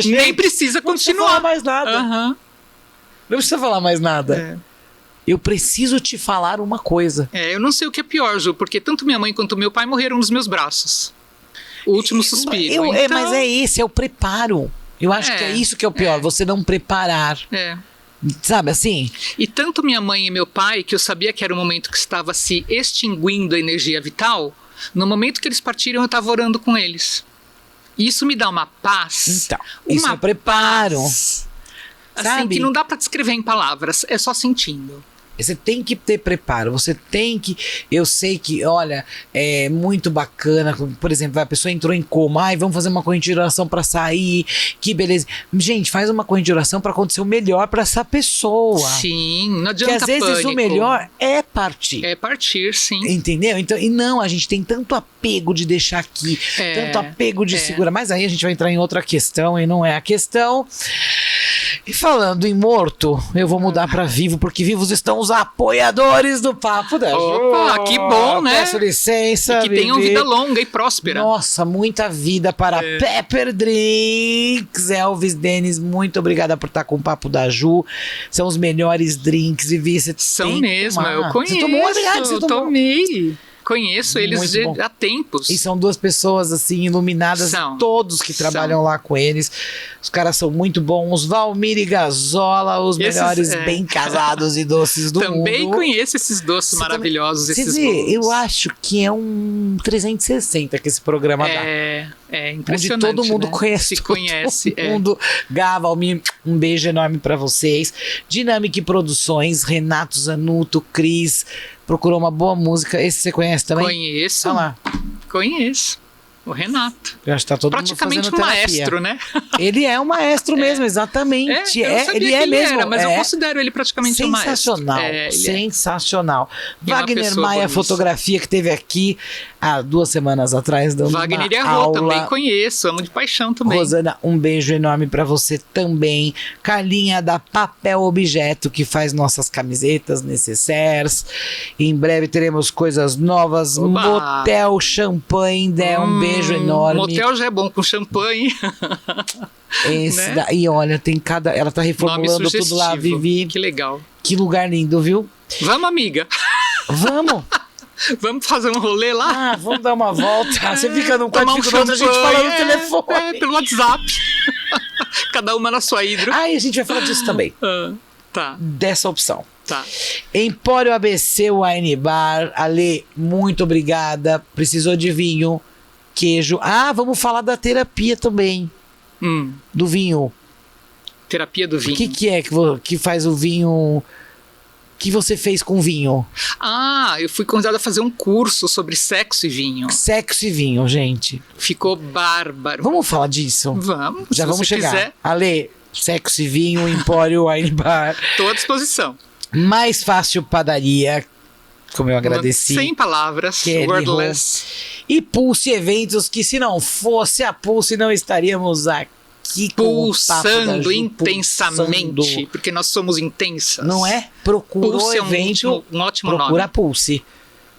Nem precisa continuar. Não precisa falar mais nada. Não precisa falar mais nada. Eu preciso te falar uma coisa. Eu não sei o que é pior, Ju, porque tanto minha mãe quanto meu pai morreram nos meus braços. O último suspiro. Mas esse é o preparo. Eu acho que é isso que é o pior, você não preparar. Sabe assim? E tanto minha mãe e meu pai, que eu sabia que era o momento que estava se extinguindo a energia vital, no momento que eles partiram, eu estava orando com eles. E isso me dá uma paz. Então, isso é preparo. Paz, assim, sabe? que não dá para descrever em palavras, é só sentindo. Você tem que ter preparo, você tem que... Eu sei que, olha, é muito bacana, por exemplo, a pessoa entrou em coma, ai, vamos fazer uma corrente de oração pra sair, que beleza. Gente, faz uma corrente de oração pra acontecer o melhor pra essa pessoa. Sim, não adianta porque às vezes pânico. o melhor é partir. É partir, sim. Entendeu? Então, e não, a gente tem tanto apego de deixar aqui, tanto apego de segurar, mas aí a gente vai entrar em outra questão e não é a questão. E falando em morto, eu vou mudar pra vivo, porque vivos estão os apoiadores do Papo da Ju. Opa, que bom, né? Peço licença, E que tenham vida longa e próspera. Nossa, muita vida para Pepper Drinks. Elvis Denis, muito obrigada por estar com o Papo da Ju. São os melhores drinks. E Vi, você São tem mesmo, que tomar. eu conheço. Você tomou? Obrigado, você tomou. Tomei. Conheço eles há tempos. E são duas pessoas, assim, iluminadas. Todos que trabalham lá com eles. Os caras são muito bons. Valmir e Gazola, os melhores bem casados e doces do mundo. Também conheço esses doces maravilhosos, esses bolos. Eu acho que é um 360 que esse programa dá. É impressionante, onde todo mundo né? conhece. Se conhece. Todo mundo. Gá, Valmir, um beijo enorme pra vocês. Dinâmica Produções, Renato Zanuto, Cris. Procurou uma boa música. Esse você conhece também? Conheço. Olha lá. Conheço. O Renato. Eu acho que tá todo praticamente mundo fazendo um terapia. maestro, né? Ele é um maestro mesmo, exatamente. Ele é mesmo. Mas eu considero ele praticamente um maestro. Sensacional, sensacional. E Wagner Maia Fotografia, que teve aqui há 2 semanas atrás dando Wagner e a aula. Rô, também conheço, amo de paixão também. Rosana, um beijo enorme pra você também. Carlinha da Papel Objeto, que faz nossas camisetas necessárias. Em breve teremos coisas novas. Oba! Motel Champanhe, um beijo enorme. Motel já é bom com champanhe. Esse daí, olha, tem cada... Ela tá reformulando tudo lá, Vivi. Que legal. Que lugar lindo, viu? Vamos, amiga. Vamos. Vamos fazer um rolê lá? Vamos dar uma volta. Você fica num quarto, fica no outro, a gente fala no telefone. Pelo WhatsApp. Cada uma na sua hidro. E a gente vai falar disso também. Tá. Dessa opção. Tá. Empório ABC Wine Bar. Ale, muito obrigada. Precisou de vinho, queijo. Vamos falar da terapia também. Do vinho. Terapia do vinho. O que é que faz o vinho... que você fez com vinho? Eu fui convidada a fazer um curso sobre sexo e vinho. Sexo e vinho, gente. Ficou bárbaro. Vamos falar disso? Vamos. Já vamos chegar. Quiser. Ale, sexo e vinho, Empório Wine Bar. Estou à disposição. Mais Fácil Padaria, como eu agradeci. Sem palavras, wordless. E Pulse Eventos, que se não fosse a Pulse, não estaríamos aqui pulsando intensamente, porque nós somos intensas. Não é? Procura Pulse o evento, é um ótimo nome. Procura a Pulse.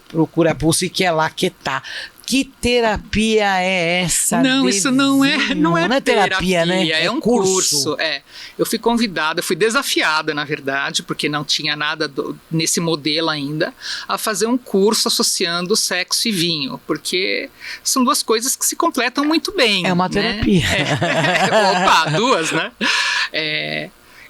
Procura a Pulse, que é lá que tá. Que terapia é essa? Não, isso não é terapia, né? É um curso. Eu fui convidada, fui desafiada, na verdade, porque não tinha nada nesse modelo ainda, a fazer um curso associando sexo e vinho, porque são duas coisas que se completam muito bem. É uma terapia. Opa, 2, né?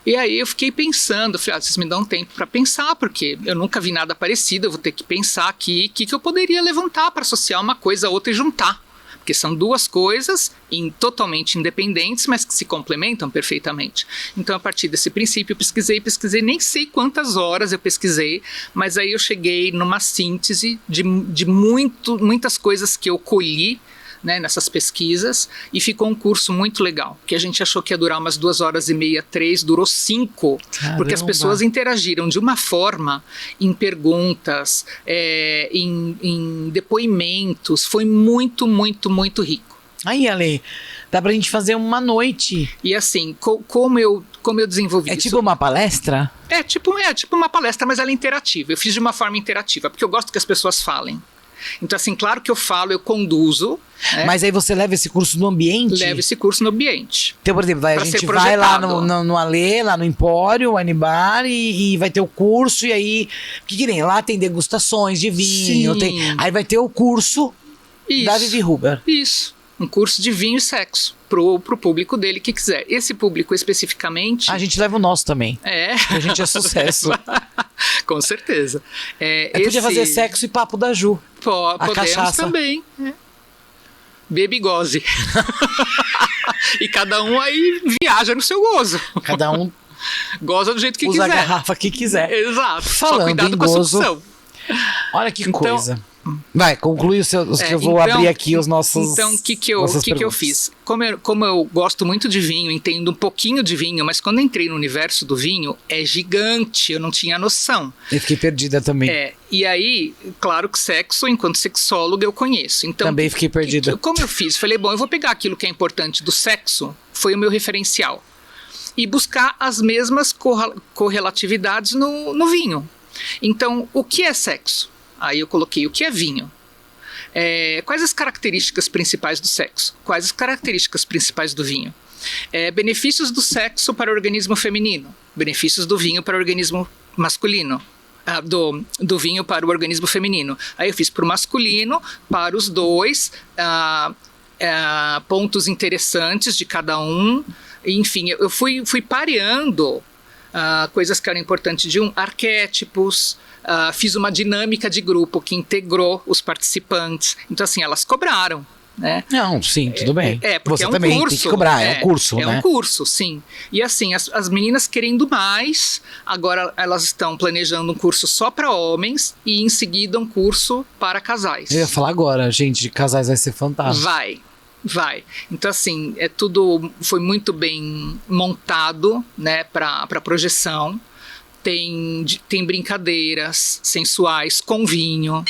E aí eu fiquei pensando, falei, vocês me dão tempo para pensar, porque eu nunca vi nada parecido, eu vou ter que pensar aqui o que eu poderia levantar para associar uma coisa a outra e juntar. Porque são duas coisas totalmente independentes, mas que se complementam perfeitamente. Então, a partir desse princípio, eu pesquisei, nem sei quantas horas eu pesquisei, mas aí eu cheguei numa síntese de muitas coisas que eu colhi, né, nessas pesquisas, e ficou um curso muito legal, que a gente achou que ia durar umas 2h30, 3, durou 5, porque as pessoas interagiram de uma forma em perguntas, em depoimentos, foi muito, muito, muito rico. Aí, Ale, dá pra gente fazer uma noite. E assim, como eu desenvolvi isso? É tipo uma palestra? É tipo uma palestra, mas ela é interativa. Eu fiz de uma forma interativa, porque eu gosto que as pessoas falem. Então, assim, claro que eu falo, eu conduzo. Mas aí você leva esse curso no ambiente? Levo esse curso no ambiente. Então, por exemplo, a gente vai lá no Alê, lá no Empório, Wine Bar, e vai ter o curso, e aí... Que nem lá tem degustações de vinho, aí vai ter o curso da Vivi Huber. Isso. um curso de vinho e sexo pro público dele que quiser. Esse público especificamente... A gente leva o nosso também. É. A gente é sucesso. Com certeza. Podia fazer sexo e papo da Ju. Podemos cachaça. também. Bebe e goze. E cada um aí viaja no seu gozo. Cada um goza do jeito que usa quiser. a garrafa que quiser. Exato. Falando Só cuidado em com a gozo, sucção. Olha que Então, coisa. Vai, conclui os seus, que eu vou abrir aqui os nossos. Então, o que eu fiz? Como eu gosto muito de vinho, entendo um pouquinho de vinho, mas quando entrei no universo do vinho, é gigante, eu não tinha noção. Eu fiquei perdida também. E aí, claro que sexo, enquanto sexóloga, eu conheço. Então, também fiquei perdida. Como eu fiz? Falei, bom, eu vou pegar aquilo que é importante do sexo, foi o meu referencial, e buscar as mesmas correlatividades no vinho. Então, o que é sexo? Aí eu coloquei o que é vinho. Quais as características principais do sexo? Quais as características principais do vinho? Benefícios do sexo para o organismo feminino. Benefícios do vinho para o organismo masculino. Do vinho para o organismo feminino. Aí eu fiz para o masculino, para os dois, pontos interessantes de cada um. Enfim, eu fui pareando coisas que eram importantes de arquétipos. Fiz uma dinâmica de grupo que integrou os participantes. Então, assim, elas cobraram, né? Não, sim, tudo bem. Porque você também curso, tem que cobrar, é um curso, né? É um curso, sim. E assim, as meninas querendo mais, agora elas estão planejando um curso só para homens e em seguida um curso para casais. Eu ia falar agora, gente, de casais vai ser fantástico. Vai. Então, assim, tudo foi muito bem montado, né, para projeção. Tem brincadeiras sensuais com vinho,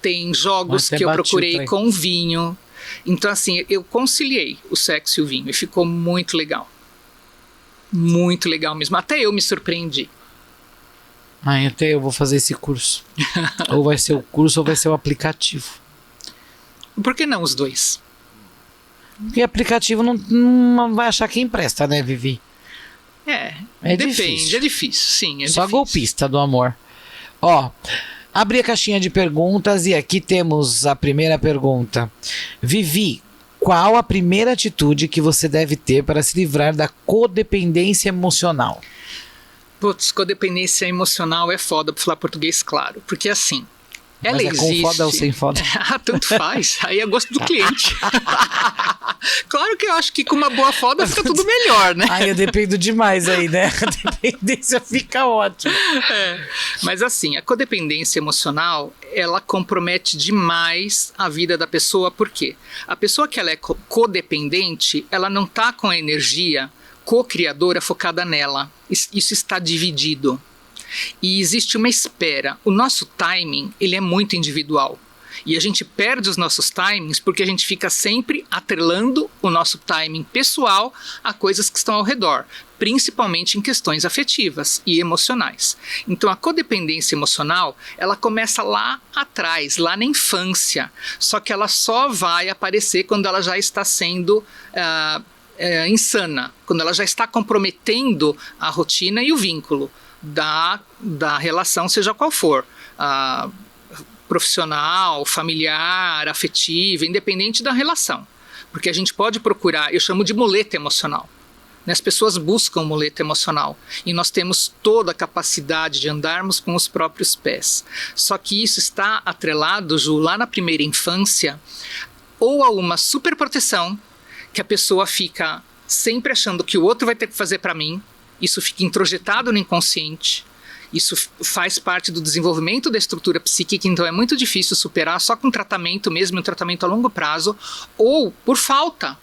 tem jogos que eu procurei com vinho. Então, assim, eu conciliei o sexo e o vinho e ficou muito legal. Muito legal mesmo. Até eu me surpreendi. Até eu vou fazer esse curso. Ou vai ser o curso ou vai ser o aplicativo. Por que não os dois? Porque aplicativo não vai achar quem empresta, né, Vivi? Depende, difícil. É difícil, sim. Só difícil. golpista do amor. Ó, abri a caixinha de perguntas e aqui temos a primeira pergunta. Vivi, qual a primeira atitude que você deve ter para se livrar da codependência emocional? Putz, codependência emocional é foda, pra falar português claro. Porque assim, ela Mas existe. com foda ou sem foda? Tanto faz. Aí é gosto do cliente. Claro que eu acho que com uma boa foda fica tudo melhor, né? Eu dependo demais aí, né? A dependência fica ótima. Mas assim, a codependência emocional, ela compromete demais a vida da pessoa. Por quê? A pessoa que ela é codependente, ela não tá com a energia co-criadora focada nela. Isso está dividido. E existe uma espera. O nosso timing, ele é muito individual. E a gente perde os nossos timings porque a gente fica sempre atrelando o nosso timing pessoal a coisas que estão ao redor, principalmente em questões afetivas e emocionais. Então a codependência emocional, ela começa lá atrás, lá na infância, só que ela só vai aparecer quando ela já está sendo insana, quando ela já está comprometendo a rotina e o vínculo da relação, seja qual for, profissional, familiar, afetiva, independente da relação. Porque a gente pode procurar, eu chamo de muleta emocional. As pessoas buscam muleta emocional e nós temos toda a capacidade de andarmos com os próprios pés. Só que isso está atrelado, Ju, lá na primeira infância, ou a uma superproteção, que a pessoa fica sempre achando que o outro vai ter que fazer para mim. Isso fica introjetado no inconsciente. Isso faz parte do desenvolvimento da estrutura psíquica, então é muito difícil superar só com tratamento mesmo, um tratamento a longo prazo, ou por falta.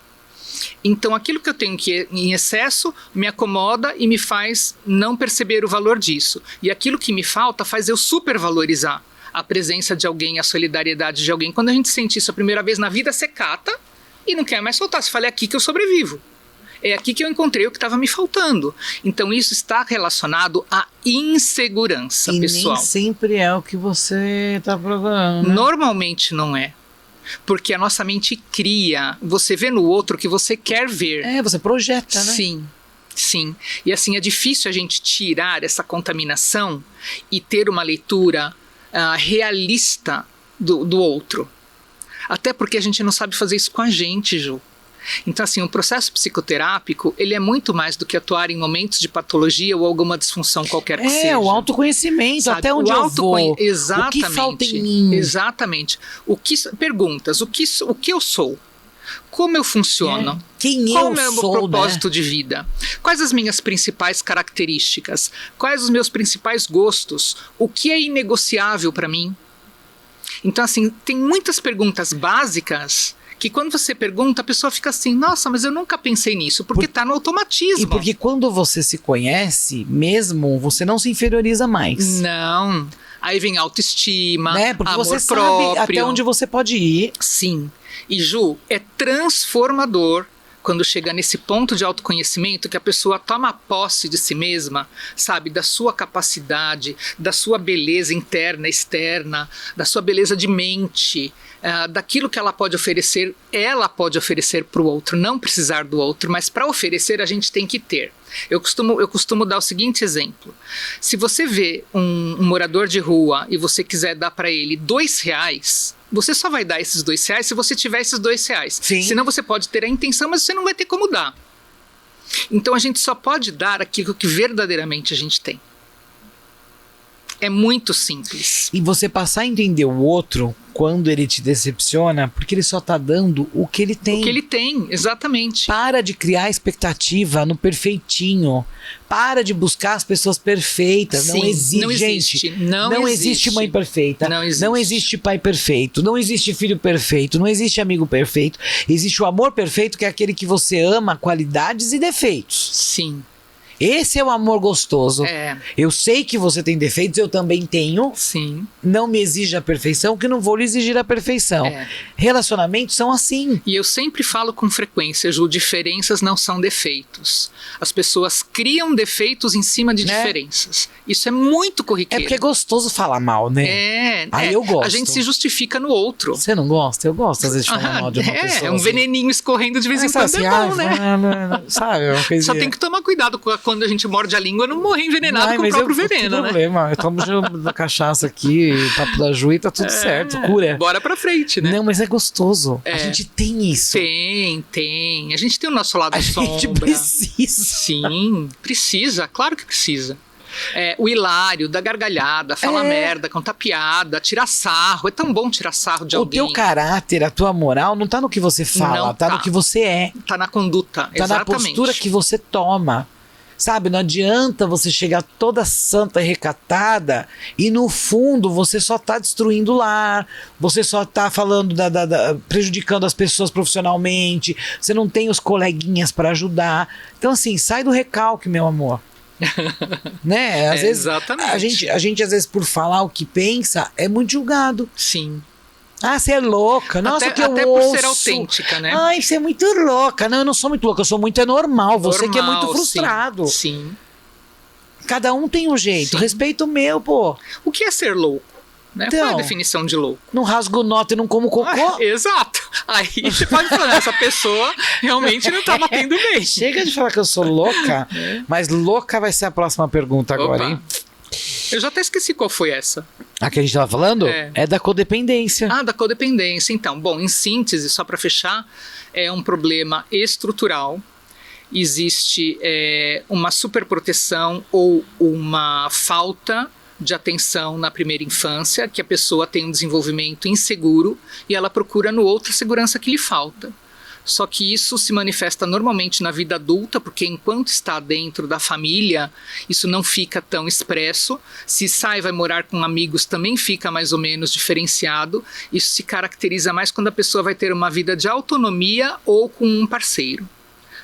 Então aquilo que eu tenho que em excesso me acomoda e me faz não perceber o valor disso. E aquilo que me falta faz eu supervalorizar a presença de alguém, a solidariedade de alguém. Quando a gente sente isso a primeira vez na vida, você cata e não quer mais soltar. Você fala, é aqui que eu sobrevivo. É aqui que eu encontrei o que estava me faltando. Então isso está relacionado à insegurança pessoal. Nem sempre é o que você está procurando, né? Normalmente não é. Porque a nossa mente cria, você vê no outro o que você quer ver. Você projeta, né? Sim. E assim, é difícil a gente tirar essa contaminação e ter uma leitura realista do outro. Até porque a gente não sabe fazer isso com a gente, Ju. Então, assim, o processo psicoterápico, ele é muito mais do que atuar em momentos de patologia ou alguma disfunção qualquer que seja. O autoconhecimento, sabe? Até onde eu vou. Exatamente. O que falta em mim? Exatamente. Perguntas, o que eu sou? Como eu funciono? Quem Qual eu é o meu sou, propósito né? de vida? Quais as minhas principais características? Quais os meus principais gostos? O que é inegociável para mim? Então, assim, tem muitas perguntas básicas que quando você pergunta, a pessoa fica assim, nossa, mas eu nunca pensei nisso, porque tá no automatismo. E porque quando você se conhece mesmo, você não se inferioriza mais. Não. Aí vem autoestima, Né? Porque amor você próprio. sabe até onde você pode ir. Sim. E Ju, é transformador quando chega nesse ponto de autoconhecimento que a pessoa toma posse de si mesma, sabe, da sua capacidade, da sua beleza interna, externa, da sua beleza de mente, daquilo que ela pode oferecer para o outro, não precisar do outro, mas para oferecer a gente tem que ter. Eu costumo dar o seguinte exemplo. Se você vê um morador de rua e você quiser dar para ele R$2, você só vai dar esses R$2 se você tiver esses R$2. Sim. Senão você pode ter a intenção, mas você não vai ter como dar. Então a gente só pode dar aquilo que verdadeiramente a gente tem. É muito simples. E você passar a entender o outro quando ele te decepciona, porque ele só tá dando o que ele tem. O que ele tem, exatamente. Para de criar expectativa no perfeitinho. Para de buscar as pessoas perfeitas. Sim, não existe, não existe. gente. Não existe mãe perfeita. Não existe. Não existe pai perfeito. Não existe filho perfeito. Não existe amigo perfeito. Existe o amor perfeito, que é aquele que você ama qualidades e defeitos. Sim. Esse é o amor gostoso. É. Eu sei que você tem defeitos, eu também tenho. Sim. Não me exige a perfeição, que não vou lhe exigir a perfeição. É. Relacionamentos são assim. E eu sempre falo com frequência, Ju, diferenças não são defeitos. As pessoas criam defeitos em cima de diferenças. Isso é muito É corriqueiro. porque é gostoso falar mal, né? Aí eu gosto. A gente se justifica no outro. Você não gosta? Eu gosto, às vezes, de falar mal de uma pessoa. É um assim. veneninho escorrendo de vez em Sabe quando, assim, é bom, né? Sabe, uma coisinha. Só tem que tomar cuidado quando a gente morde a língua, não morrer envenenado com o próprio veneno, né? Problema. Eu tomo da cachaça aqui, papo da Ju e tá tudo certo, cura. Bora pra frente, né? Não, mas é gostoso. A gente tem isso. Tem. A gente tem o nosso lado sombra. A gente precisa. Sim, precisa, claro que precisa. O hilário, da gargalhada, fala merda, contar piada, tirar sarro. É tão bom tirar sarro de alguém. O teu caráter, a tua moral, não tá no que você fala, Não tá tá. no que você é. Tá na conduta, Tá exatamente. na postura que você toma. Sabe, não adianta você chegar toda santa e recatada e no fundo você só tá destruindo o lar, você só tá falando, prejudicando as pessoas profissionalmente, você não tem os coleguinhas para ajudar. Então assim, sai do recalque, meu amor. Né? Às vezes, exatamente. a gente às vezes por falar o que pensa é muito julgado. Sim. Ah, você é louca. Nossa, até, que eu até ouço. por ser autêntica, né? Ai, você é muito louca. Não, eu não sou muito louca, eu sou muito normal. Você que é muito Normal, frustrado. Sim. Cada um tem um jeito. Sim. Respeito o meu, pô. O que é ser louco? Né? Então, qual é a definição de louco? Não rasgo nota e não como cocô. Exato. Aí você pode falar, essa pessoa realmente não tá batendo bem. Chega de falar que eu sou louca, mas louca vai ser a próxima pergunta agora, hein? Eu já até esqueci qual foi essa. A que a gente tava falando é da codependência. Da codependência. Então, bom, em síntese, só para fechar, é um problema estrutural. Existe uma superproteção ou uma falta de atenção na primeira infância, que a pessoa tem um desenvolvimento inseguro e ela procura no outro a segurança que lhe falta. Só que isso se manifesta normalmente na vida adulta, porque enquanto está dentro da família, isso não fica tão expresso. Se sai, vai morar com amigos, também fica mais ou menos diferenciado. Isso se caracteriza mais quando a pessoa vai ter uma vida de autonomia ou com um parceiro.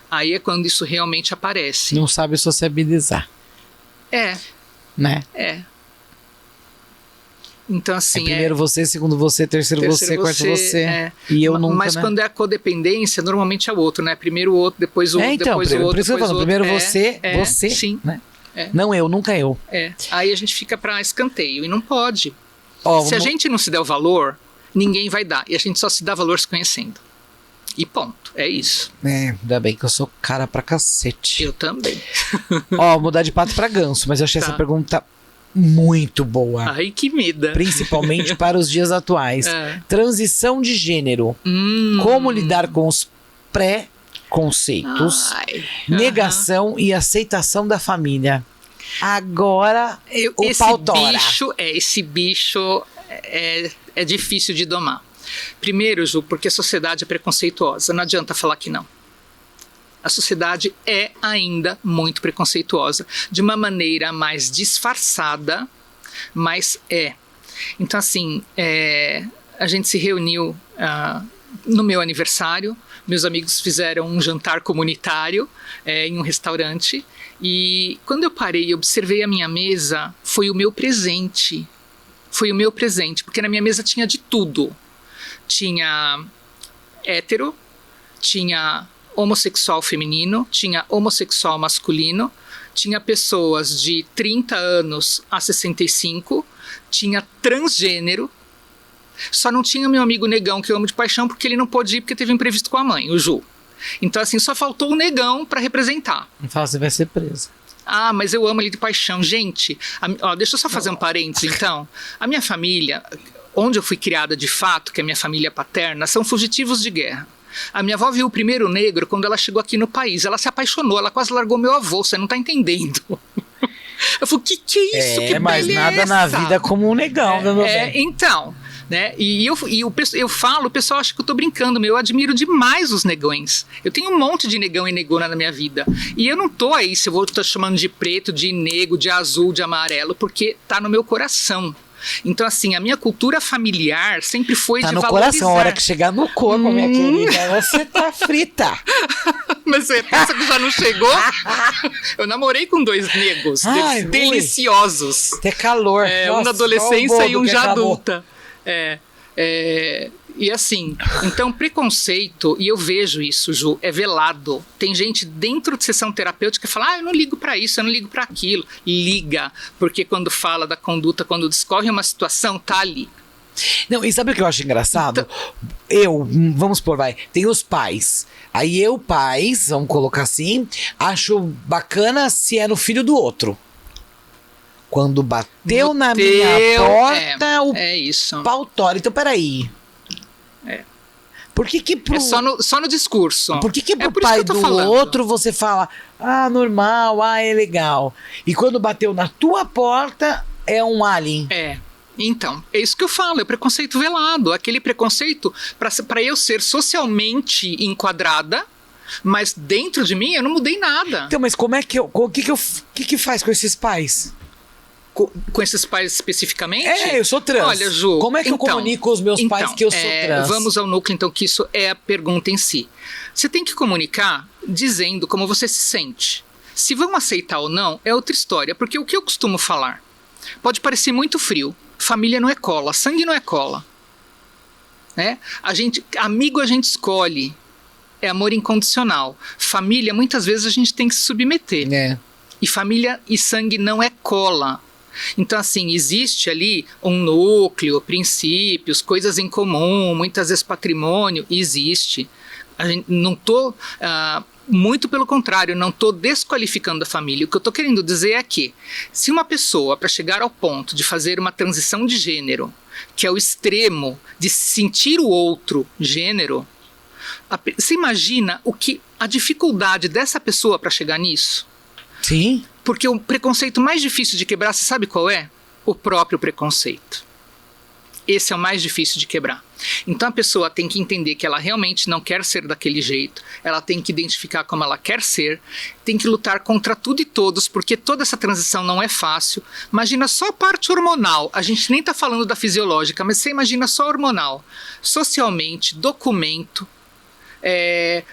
Aí é quando isso realmente aparece. Não sabe sociabilizar. Né? Então, assim, primeiro você, segundo você, terceiro você, quarto você. E eu nunca, mas quando é a codependência, normalmente é o outro, né? Primeiro o outro, depois o outro, depois o outro. Por isso que eu falo, primeiro você, sim. Né? Não eu, nunca eu. Aí a gente fica pra escanteio e não pode. Se a gente não se der o valor, ninguém vai dar. E a gente só se dá valor se conhecendo. E ponto. É isso. Ainda bem que eu sou cara pra cacete. Eu também. Mudar de pato pra ganso, mas eu achei essa pergunta muito boa. Ai, que medo. Principalmente para os dias atuais. Transição de gênero. Como lidar com os pré-conceitos, negação e aceitação da família. Agora, o pau tora. Esse bicho é difícil de domar. Primeiro, Ju, porque a sociedade é preconceituosa. Não adianta falar que não. A sociedade é ainda muito preconceituosa, de uma maneira mais disfarçada, mas é. Então, assim, a gente se reuniu no meu aniversário, meus amigos fizeram um jantar comunitário em um restaurante, e quando eu parei e observei a minha mesa, foi o meu presente. Foi o meu presente, porque na minha mesa tinha de tudo. Tinha hétero, tinha homossexual feminino, tinha homossexual masculino, tinha pessoas de 30 anos a 65, tinha transgênero, só não tinha meu amigo negão, que eu amo de paixão, porque ele não pôde ir porque teve um imprevisto com a mãe, o Ju. Então, assim, só faltou o negão para representar. Não fala, você vai ser preso. Ah, mas eu amo ele de paixão. Gente, deixa eu só fazer um parênteses, então. A minha família, onde eu fui criada de fato, que é a minha família paterna, são fugitivos de guerra. A minha avó viu o primeiro negro quando ela chegou aqui no país. Ela se apaixonou, ela quase largou meu avô, você não tá entendendo. Eu falei, que é isso? Que mas beleza. Nada na vida como um negão, meu bem. Então, né? Eu falo, o pessoal acha que eu tô brincando, eu admiro demais os negões. Eu tenho um monte de negão e negona na minha vida. E eu não tô aí, se eu vou estar chamando de preto, de negro, de azul, de amarelo, porque tá no meu coração. Então, assim, a minha cultura familiar sempre foi de valorizar. Tá no coração, a hora que chegar no corpo, minha querida, você tá frita. Mas você pensa que já não chegou? Eu namorei com 2 negros, deliciosos. Tem calor. Um na adolescência e um já adulta. E assim, então preconceito, e eu vejo isso, Ju, é velado. Tem gente dentro de sessão terapêutica que fala, eu não ligo pra isso, eu não ligo pra aquilo. Liga, porque quando fala da conduta, quando discorre uma situação, tá ali. Não, e sabe o que eu acho engraçado? Vamos supor, tem os pais. Aí pais, vamos colocar assim, acho bacana se é no filho do outro. Quando bateu na minha porta, isso. Pau tora. Então, peraí. Por que só no discurso. Por que pro pai do outro você fala, normal, é legal. E quando bateu na tua porta, é um alien. Então, é isso que eu falo, é preconceito velado. Aquele preconceito para eu ser socialmente enquadrada, mas dentro de mim eu não mudei nada. Então, mas como é que o que faz com esses pais? Com esses pais especificamente? Eu sou trans. Olha, Ju, como é que eu comunico aos meus pais que eu sou trans? Vamos ao núcleo, então, que isso é a pergunta em si. Você tem que comunicar dizendo como você se sente. Se vão aceitar ou não, é outra história. Porque o que eu costumo falar? Pode parecer muito frio. Família não é cola, sangue não é cola. Amigo a gente escolhe. É amor incondicional. Família, muitas vezes, a gente tem que se submeter. E família e sangue não é cola. Então, assim, existe ali um núcleo, princípios, coisas em comum, muitas vezes patrimônio, existe. Não estou, muito pelo contrário, não estou desqualificando a família. O que eu estou querendo dizer é que, se uma pessoa, para chegar ao ponto de fazer uma transição de gênero, que é o extremo de sentir o outro gênero, você imagina a dificuldade dessa pessoa para chegar nisso? Sim. Porque o preconceito mais difícil de quebrar, você sabe qual é? O próprio preconceito. Esse é o mais difícil de quebrar. Então a pessoa tem que entender que ela realmente não quer ser daquele jeito, ela tem que identificar como ela quer ser, tem que lutar contra tudo e todos, porque toda essa transição não é fácil. Imagina só a parte hormonal, a gente nem está falando da fisiológica, mas você imagina só a hormonal. Socialmente, documento,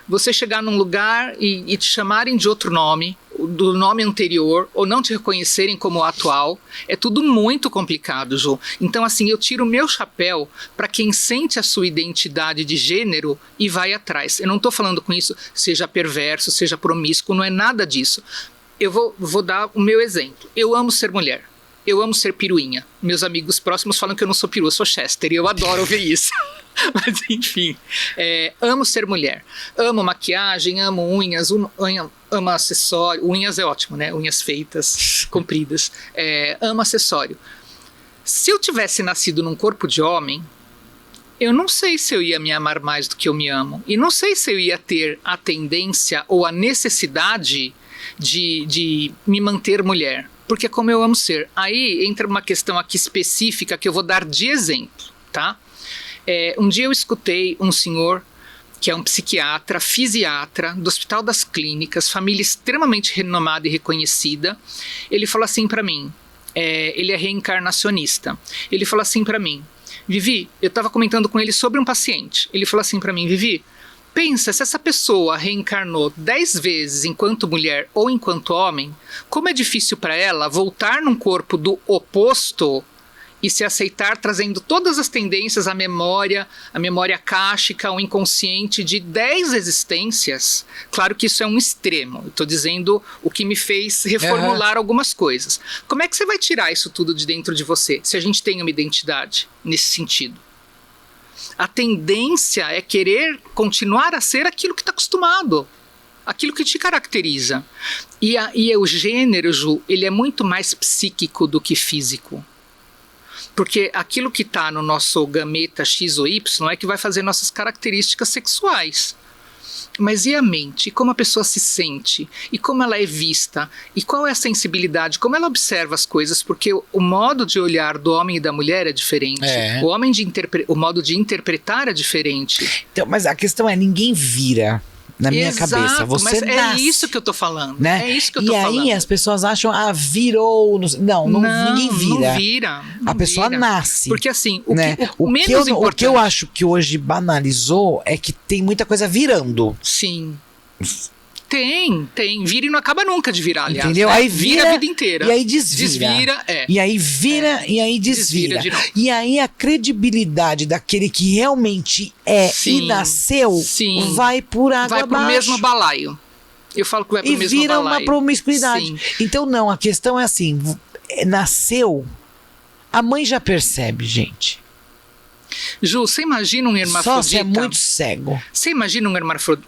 você chegar num lugar e te chamarem de outro nome, do nome anterior, ou não te reconhecerem como o atual, é tudo muito complicado, Ju. Então, assim, eu tiro o meu chapéu para quem sente a sua identidade de gênero e vai atrás. Eu não estou falando com isso, seja perverso, seja promíscuo, não é nada disso. Eu vou dar o meu exemplo. Eu amo ser mulher. Eu amo ser piruinha. Meus amigos próximos falam que eu não sou perua, eu sou Chester, e eu adoro ouvir isso. Mas enfim, amo ser mulher. Amo maquiagem, amo unhas, amo acessório. Unhas é ótimo, né? Unhas feitas, compridas. Amo acessório. Se eu tivesse nascido num corpo de homem, eu não sei se eu ia me amar mais do que eu me amo. E não sei se eu ia ter a tendência ou a necessidade de me manter mulher. Porque é como eu amo ser. Aí entra uma questão aqui específica que eu vou dar de exemplo, tá? Um dia eu escutei um senhor que é um psiquiatra, fisiatra, do Hospital das Clínicas, família extremamente renomada e reconhecida. Ele falou assim para mim, ele é reencarnacionista. Ele falou assim para mim, Vivi, eu estava comentando com ele sobre um paciente. Ele falou assim para mim, Vivi, pensa, se essa pessoa reencarnou 10 vezes enquanto mulher ou enquanto homem, como é difícil para ela voltar num corpo do oposto e se aceitar trazendo todas as tendências, a memória cástica, o inconsciente de 10 existências. Claro que isso é um extremo. Eu estou dizendo o que me fez reformular algumas coisas. Como é que você vai tirar isso tudo de dentro de você, se a gente tem uma identidade nesse sentido? A tendência é querer continuar a ser aquilo que está acostumado, aquilo que te caracteriza. E o gênero, Ju, ele é muito mais psíquico do que físico. Porque aquilo que está no nosso gameta X ou Y é que vai fazer nossas características sexuais. Mas e a mente? E como a pessoa se sente? E como ela é vista? E qual é a sensibilidade? Como ela observa as coisas? Porque o modo de olhar do homem e da mulher é diferente. O modo de interpretar é diferente. Então, mas a questão é, ninguém vira. Na minha Exato, cabeça, você mas nasce, isso que eu tô falando, né? É isso que eu tô falando. E aí as pessoas acham, virou, não, ninguém vira. Não vira. A pessoa nasce. Porque assim, o que eu acho que hoje banalizou é que tem muita coisa virando. Sim. Tem. Vira e não acaba nunca de virar, aliás. Entendeu? Né? Aí vira a vida inteira. E aí desvira. E aí vira, e aí desvira. E aí a credibilidade daquele que realmente e nasceu vai por água abaixo. Vai pro mesmo balaio. Eu falo que vai pro mesmo balaio. E vira uma promiscuidade. Sim. Então não, a questão é assim, nasceu, a mãe já percebe, gente. Ju, você imagina um hermafrodita... Só você é muito cego. Você imagina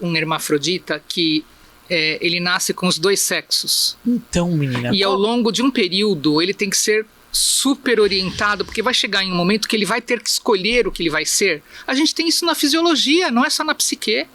um hermafrodita que ele nasce com os 2 sexos. Então, menina... E ao longo de um período, ele tem que ser super orientado, porque vai chegar em um momento que ele vai ter que escolher o que ele vai ser. A gente tem isso na fisiologia, não é só na psique.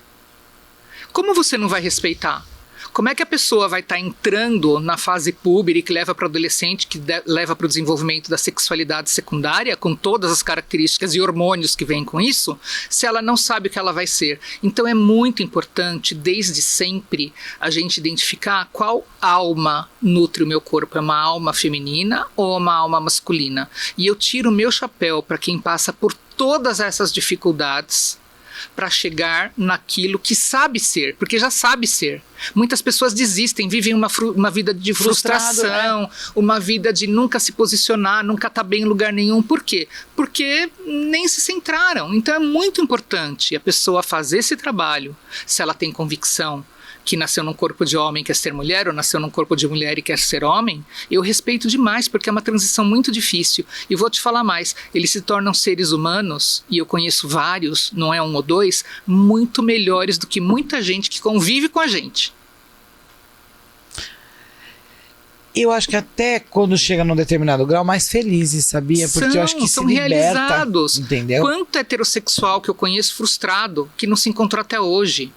Como você não vai respeitar? Como é que a pessoa vai estar entrando na fase púbere que leva para o adolescente, que leva para o desenvolvimento da sexualidade secundária, com todas as características e hormônios que vêm com isso, se ela não sabe o que ela vai ser? Então é muito importante, desde sempre, a gente identificar qual alma nutre o meu corpo. É uma alma feminina ou uma alma masculina? E eu tiro o meu chapéu para quem passa por todas essas dificuldades para chegar naquilo que sabe ser, porque já sabe ser. Muitas pessoas desistem, vivem uma vida de frustração, uma vida de nunca se posicionar, nunca estar bem em lugar nenhum. Por quê? Porque nem se centraram. Então é muito importante a pessoa fazer esse trabalho, se ela tem convicção que nasceu num corpo de homem e quer ser mulher, ou nasceu num corpo de mulher e quer ser homem. Eu respeito demais, porque é uma transição muito difícil. E vou te falar mais, eles se tornam seres humanos, e eu conheço vários, não é um ou dois, muito melhores do que muita gente que convive com a gente. Eu acho que até quando chega num determinado grau, mais felizes, sabia? Porque eu acho que são se liberta, realizados. Entendeu? Quanto heterossexual que eu conheço frustrado, que não se encontrou até hoje.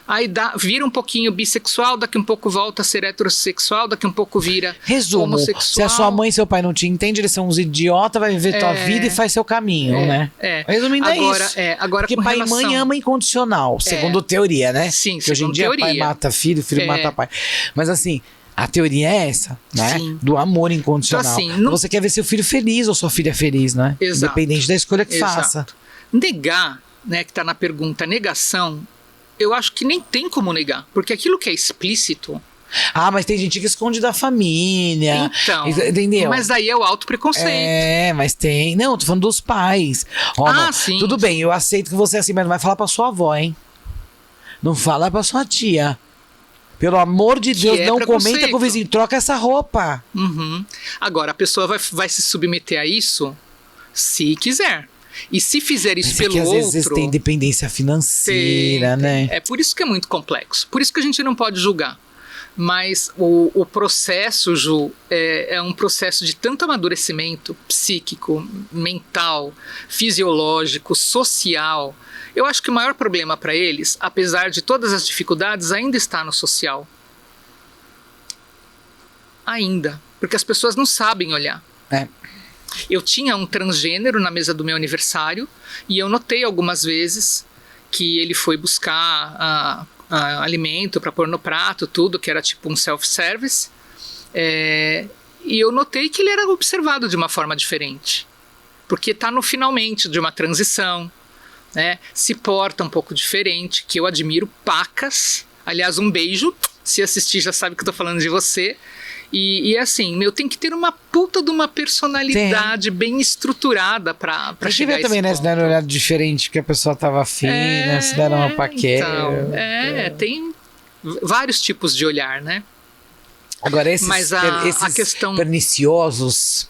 Aí vira um pouquinho bissexual, daqui um pouco volta a ser heterossexual, daqui um pouco vira homossexual. Se a sua mãe e seu pai não te entendem, eles são uns idiotas, vai viver tua vida e faz seu caminho, né? Resumindo, agora, é isso. Agora, porque pai e mãe ama incondicional, segundo teoria, né? Sim, que hoje em dia teoria. pai mata filho, filho mata pai. Mas assim, a teoria é essa, né? Sim. Do amor incondicional. Então, assim, você quer ver seu filho feliz ou sua filha feliz, né? Exato. Independente da escolha que faça. Negar, né, que está na pergunta, negação, eu acho que nem tem como negar, porque aquilo que é explícito... mas tem gente que esconde da família. Então, entendeu? Mas aí é o autopreconceito. Mas tem... Não, tô falando dos pais. Sim. Tudo bem, eu aceito que você é assim, mas não vai falar pra sua avó, hein? Não fala pra sua tia. Pelo amor de Deus, não comenta com o vizinho. Troca essa roupa. Agora, a pessoa vai se submeter a isso se quiser. E se fizer isso Mas é pelo que às outro... vezes tem dependência financeira, né? É por isso que é muito complexo. Por isso que a gente não pode julgar. Mas o processo, Ju, é um processo de tanto amadurecimento psíquico, mental, fisiológico, social. Eu acho que o maior problema para eles, apesar de todas as dificuldades, ainda está no social. Ainda. Porque as pessoas não sabem olhar. É. Eu tinha um transgênero na mesa do meu aniversário e eu notei algumas vezes que ele foi buscar alimento para pôr no prato, tudo, que era tipo um self-service. E eu notei que ele era observado de uma forma diferente. Porque está no finalmente de uma transição, né? Se porta um pouco diferente, que eu admiro pacas. Aliás, um beijo. Se assistir já sabe que eu tô falando de você. E assim, tem que ter uma puta de uma personalidade bem estruturada pra chegar a esse também, né? ponto. Se deram um olhar diferente, que a pessoa tava fina, se deram uma paquera. Então, tem vários tipos de olhar, né? Agora, esses a questão... perniciosos...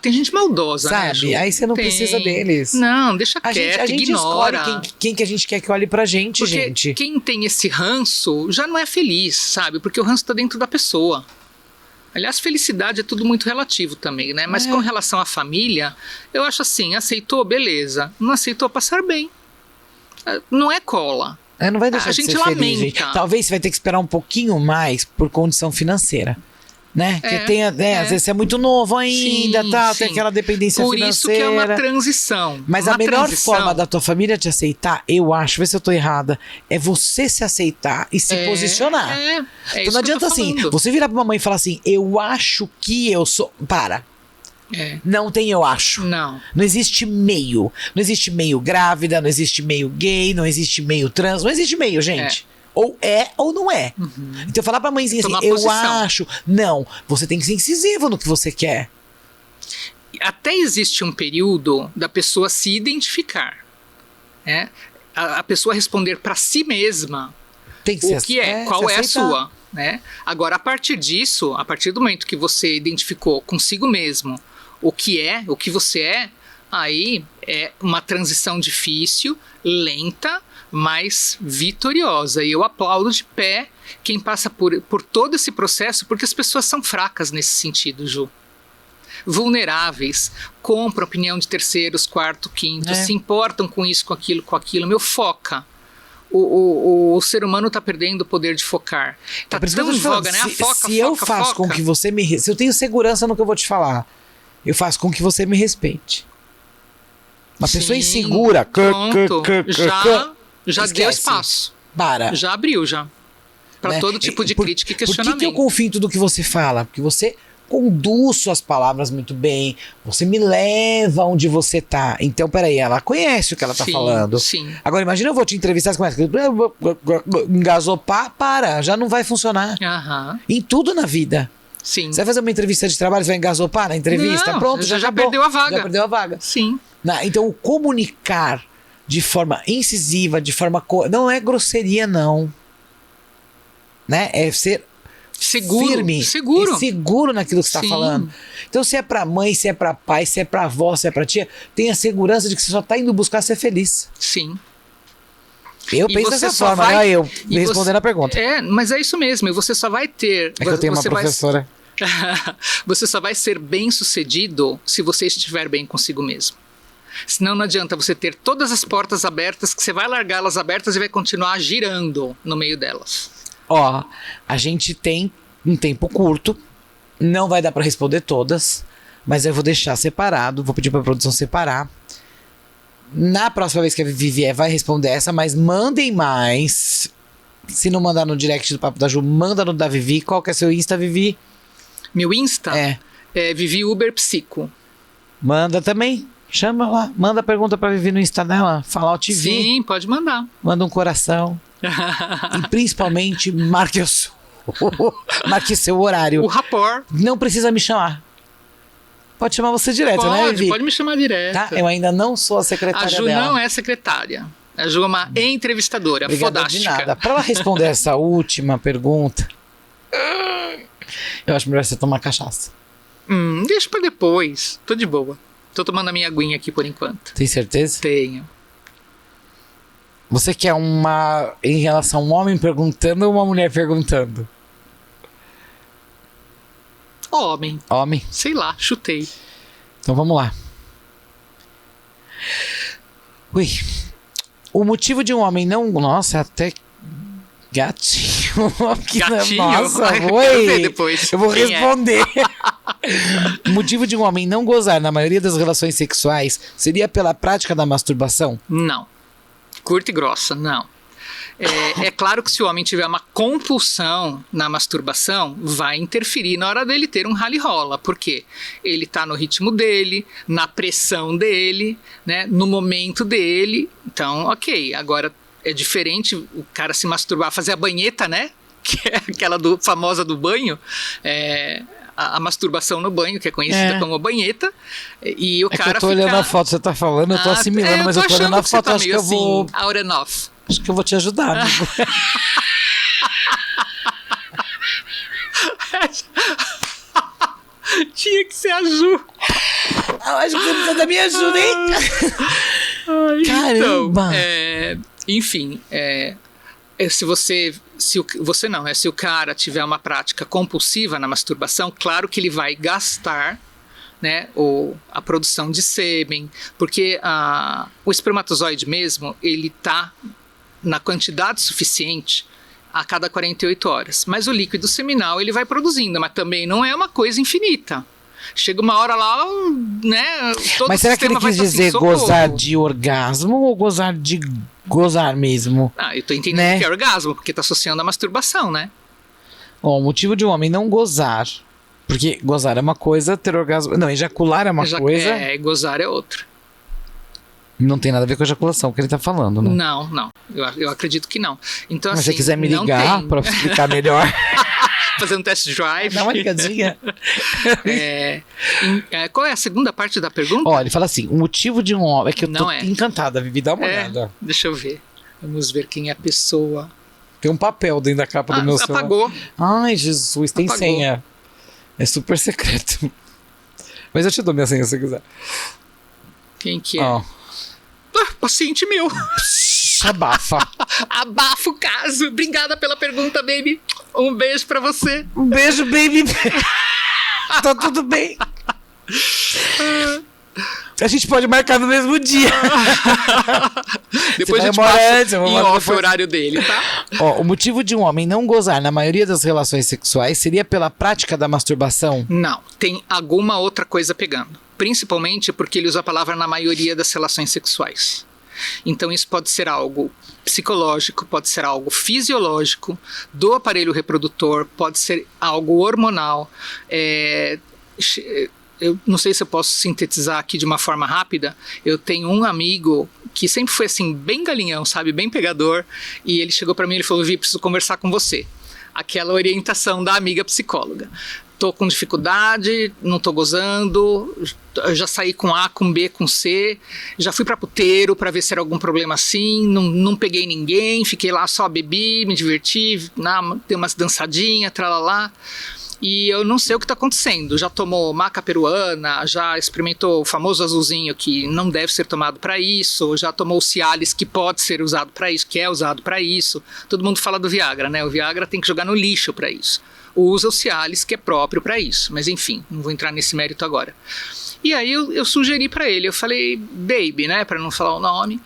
tem gente maldosa, sabe? né, Ju? Aí você não precisa deles. Não, deixa quieto, a gente ignora. escolhe quem que a gente quer que olhe pra gente, Porque gente. quem tem esse ranço já não é feliz, sabe? Porque o ranço tá dentro da pessoa. Aliás, felicidade é tudo muito relativo também, né? Mas com relação à família, eu acho assim, aceitou, beleza. Não aceitou, passar bem. Não é cola. Não vai deixar A de gente ser lamenta. feliz, gente. Talvez você vai ter que esperar um pouquinho mais por condição financeira. Né? Porque às vezes você é muito novo ainda, tem aquela dependência por financeira. Por isso que é uma transição. Mas a melhor forma da tua família te aceitar, eu acho, vê se eu tô errada, é você se aceitar e se posicionar. Então não adianta assim, você virar pra uma mãe e falar assim, eu acho que eu sou... Para. Não tem eu acho. Não existe meio. Não existe meio grávida, não existe meio gay, não existe meio trans, não existe meio, gente. Ou é ou não é. Então falar pra mãezinha assim, eu acho. Não, você tem que ser incisivo no que você quer. Até existe um período da pessoa se identificar. Né? A pessoa responder pra si mesma tem que o que qual é a sua. Né? Agora, a partir disso, a partir do momento que você identificou consigo mesmo o que você é, aí é uma transição difícil, lenta, mas vitoriosa. E eu aplaudo de pé quem passa por todo esse processo, porque as pessoas são fracas nesse sentido, Ju. Vulneráveis, compram opinião de terceiros, quarto, quinto, se importam com isso, com aquilo. Foca. O ser humano está perdendo o poder de focar. Tá tão em voga, né? Se eu faço com que você me... Se eu tenho segurança no que eu vou te falar, eu faço com que você me respeite. Uma pessoa insegura... Já deu espaço. Já abriu, já. Para todo tipo de crítica e questionamento. Por que eu confio em tudo que você fala? Porque você conduz suas palavras muito bem. Você me leva onde você tá. Então, peraí, ela conhece o que ela tá falando. Sim. Agora, imagina eu vou te entrevistar, você começa engasopar, já não vai funcionar. Em tudo na vida. Sim. Você vai fazer uma entrevista de trabalho, você vai engasopar na entrevista? Não, pronto, já perdeu a vaga. Já perdeu a vaga. Sim. Então, o comunicar de forma incisiva, de forma... não é grosseria, não. Né? É ser firme. Seguro naquilo que você está falando. Então, se é pra mãe, se é pra pai, se é pra avó, se é pra tia, tenha segurança de que você só tá indo buscar ser feliz. Sim. Eu penso dessa forma, né? Eu respondendo a pergunta. Mas é isso mesmo. E você só vai ter... É que eu tenho uma professora... Você só vai ser bem sucedido se você estiver bem consigo mesmo. Senão não adianta você ter todas as portas abertas, que você vai largá-las abertas e vai continuar girando no meio delas. A gente tem um tempo curto, não vai dar para responder todas, mas eu vou deixar separado, vou pedir para a produção separar. Na próxima vez que a Vivi vier, vai responder essa, mas mandem mais. Se não mandar no direct do Papo da Ju, manda no da Vivi. Qual que é seu Insta, Vivi? Meu Insta? É Vivi Uber Psico. Manda também. Chama lá, manda pergunta pra Vivi no Insta dela, fala, eu te vi. Sim, pode mandar. Manda um coração. E principalmente, marque seu horário. O rapport. Não precisa me chamar. Pode chamar você direto, né, Vivi? Pode me chamar direto. Tá? Eu ainda não sou a secretária dela. A Ju não é secretária. A Ju é uma entrevistadora. Obrigada fodástica. De nada. Pra ela responder essa última pergunta, eu acho melhor você tomar cachaça. Deixa pra depois. Tô de boa. Tô tomando a minha aguinha aqui por enquanto. Tem certeza? Tenho. Você quer uma em relação a um homem perguntando ou uma mulher perguntando? Homem. Homem? Sei lá, chutei. Então vamos lá. Ui. O motivo de um homem não... Nossa, até... Gatinho. Gatinho? Nossa, Quero oi. ver depois. Eu vou Quem é? responder. O motivo de um homem não gozar na maioria das relações sexuais seria pela prática da masturbação? Não. Curta e grossa, não. É claro que se o homem tiver uma compulsão na masturbação, vai interferir na hora dele ter um rally-rola. Por quê? Ele está no ritmo dele, na pressão dele, né, no momento dele. Então, ok. Agora, é diferente o cara se masturbar, fazer a banheta, né? Que é aquela famosa do banho. A masturbação no banho, que é conhecida como banheta. E o cara que eu tô olhando a foto, você tá falando, eu tô assimilando, mas eu tô olhando a foto, acho que eu vou... Out and off. Acho que eu vou te ajudar, amigo. Tinha que ser a Ju. Acho que você precisa da minha ajuda, hein? Caramba! Então, enfim, se o cara tiver uma prática compulsiva na masturbação, claro que ele vai gastar, né, a produção de sêmen, porque o espermatozoide mesmo, ele tá na quantidade suficiente a cada 48 horas. Mas o líquido seminal ele vai produzindo, mas também não é uma coisa infinita. Chega uma hora lá, né? Todo mas será que ele quis dizer assim, gozar de orgasmo ou gozar de gozar mesmo? Eu tô entendendo, né? que é orgasmo, porque tá associando a masturbação, né? Bom, o motivo de um homem não gozar, porque gozar é uma coisa, ter orgasmo... Não, ejacular é uma coisa... Gozar é outra. Não tem nada a ver com a ejaculação que ele tá falando, né? Não. Eu acredito que não. Então, mas assim, se você quiser me ligar pra explicar melhor... Fazer um test drive. Dá uma ligadinha. Qual é a segunda parte da pergunta? Ó, ele fala assim, o motivo de um homem... É que eu tô encantada, Vivi, dá uma olhada. Deixa eu ver. Vamos ver quem é a pessoa. Tem um papel dentro da capa do meu celular. Apagou. Ai, Jesus, tem senha. É super secreto. Mas eu te dou minha senha se você quiser. Quem que é? Paciente meu. Abafa. Abafa o caso. Obrigada pela pergunta, baby. Um beijo pra você. Um beijo, baby. Tá tudo bem. A gente pode marcar no mesmo dia. Depois a gente passa em off o horário dele, tá? Ó, o motivo de um homem não gozar na maioria das relações sexuais seria pela prática da masturbação? Não, tem alguma outra coisa pegando. Principalmente porque ele usa a palavra na maioria das relações sexuais. Então isso pode ser algo psicológico, pode ser algo fisiológico, do aparelho reprodutor, pode ser algo hormonal. Eu não sei se eu posso sintetizar aqui de uma forma rápida. Eu tenho um amigo que sempre foi assim, bem galinhão, sabe? Bem pegador. E ele chegou pra mim e falou, Vi, preciso conversar com você. Aquela orientação da amiga psicóloga. Tô com dificuldade, não tô gozando, já saí com A, com B, com C, já fui pra puteiro pra ver se era algum problema assim, não peguei ninguém, fiquei lá só bebi, me diverti, dei umas dançadinhas, tralalá. E eu não sei o que está acontecendo. Já tomou maca peruana, já experimentou o famoso azulzinho que não deve ser tomado para isso, já tomou o Cialis que pode ser usado para isso, que é usado para isso. Todo mundo fala do Viagra, né? O Viagra tem que jogar no lixo para isso. Usa o Cialis que é próprio para isso. Mas enfim, não vou entrar nesse mérito agora. E aí eu sugeri pra ele, eu falei baby, né, pra não falar o nome.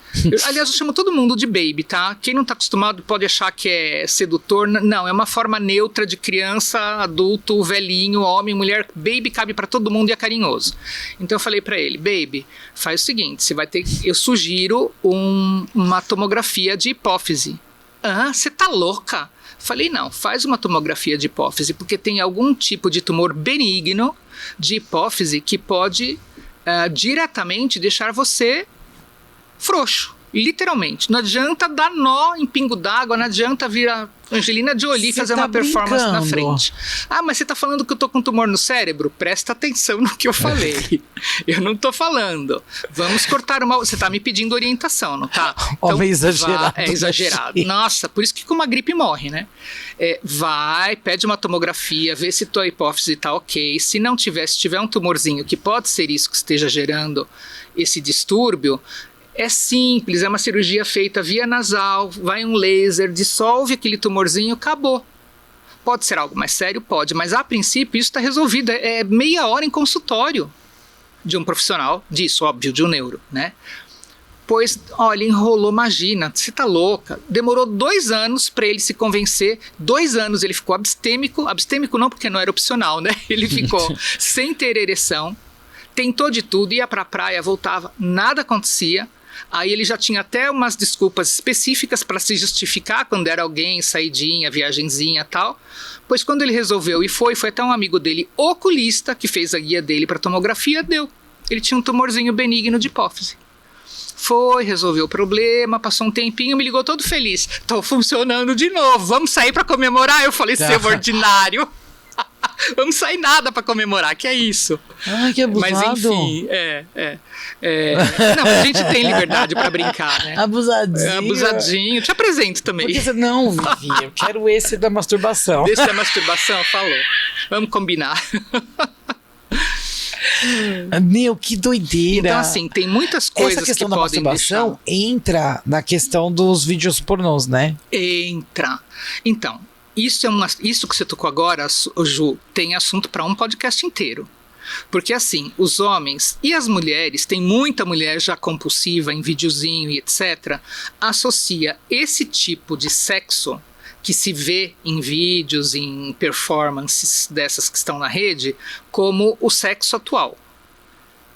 Aliás, eu chamo todo mundo de baby, tá? Quem não tá acostumado pode achar que é sedutor. Não, é uma forma neutra de criança, adulto, velhinho, homem, mulher. Baby cabe pra todo mundo e é carinhoso. Então eu falei pra ele, baby, faz o seguinte, você vai ter, eu sugiro uma tomografia de hipófise. Ah, você tá louca? Falei, não, faz uma tomografia de hipófise, porque tem algum tipo de tumor benigno de hipófise que pode diretamente deixar você frouxo. Literalmente. Não adianta dar nó em pingo d'água, não adianta vir a Angelina Jolie fazer uma performance na frente. Ah, mas você tá falando que eu tô com tumor no cérebro? Presta atenção no que eu falei. Eu não tô falando. Vamos cortar uma... Você tá me pedindo orientação, não tá? Então, exagerado. É exagerado. Nossa, por isso que com uma gripe morre, né? Vai, pede uma tomografia, vê se tua hipófise tá ok. Se não tiver, se tiver um tumorzinho que pode ser isso que esteja gerando esse distúrbio, é simples, é uma cirurgia feita via nasal, vai um laser, dissolve aquele tumorzinho, acabou. Pode ser algo mais sério? Pode, mas a princípio isso está resolvido. É meia hora em consultório de um profissional, disso, óbvio, de um neuro, né? Pois, olha, enrolou, imagina, você tá louca. Demorou 2 anos para ele se convencer, 2 anos ele ficou abstêmico não porque não era opcional, né? Ele ficou sem ter ereção, tentou de tudo, ia pra praia, voltava, nada acontecia. Aí ele já tinha até umas desculpas específicas para se justificar quando era alguém, saidinha, viagenzinha e tal. Pois quando ele resolveu e foi até um amigo dele, oculista, que fez a guia dele para tomografia, deu. Ele tinha um tumorzinho benigno de hipófise. Foi, resolveu o problema, passou um tempinho, me ligou todo feliz. Tô funcionando de novo, vamos sair para comemorar? Eu falei, seu ordinário. Vamos sair nada pra comemorar, que é isso. Ai, que abusado. Mas enfim, Não, a gente tem liberdade pra brincar, né? Abusadinho. Abusadinho. Te apresento também. Não, Vivi, eu quero esse da masturbação. Esse da masturbação, falou. Vamos combinar. Meu, que doideira. Então, assim, tem muitas coisas que podem deixar... Essa questão da masturbação entra na questão dos vídeos pornôs, né? Entra. Então... Isso que você tocou agora, Ju, tem assunto para um podcast inteiro. Porque assim, os homens e as mulheres, tem muita mulher já compulsiva em videozinho e etc., associa esse tipo de sexo que se vê em vídeos, em performances dessas que estão na rede, como o sexo atual.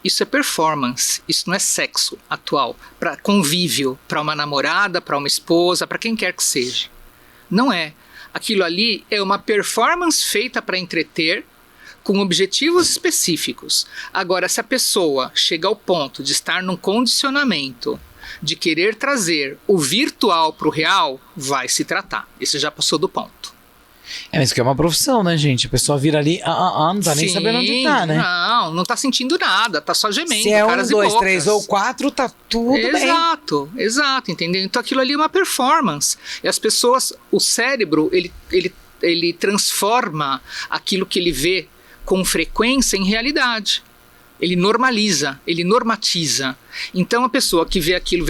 Isso é performance, isso não é sexo atual, para convívio, para uma namorada, para uma esposa, para quem quer que seja. Não é. Aquilo ali é uma performance feita para entreter, com objetivos específicos. Agora, se a pessoa chega ao ponto de estar num condicionamento de querer trazer o virtual para o real, vai se tratar. Esse já passou do ponto. Mas que é uma profissão, né, gente? A pessoa vira ali, não tá nem sabendo onde tá, né? Não tá sentindo nada, tá só gemendo. Se é 1, 2, 3 ou 4, tá tudo bem. Exato, entendeu? Então aquilo ali é uma performance. E as pessoas, o cérebro, ele transforma aquilo que ele vê com frequência em realidade. Ele normaliza, ele normatiza. Então a pessoa que vê aquilo,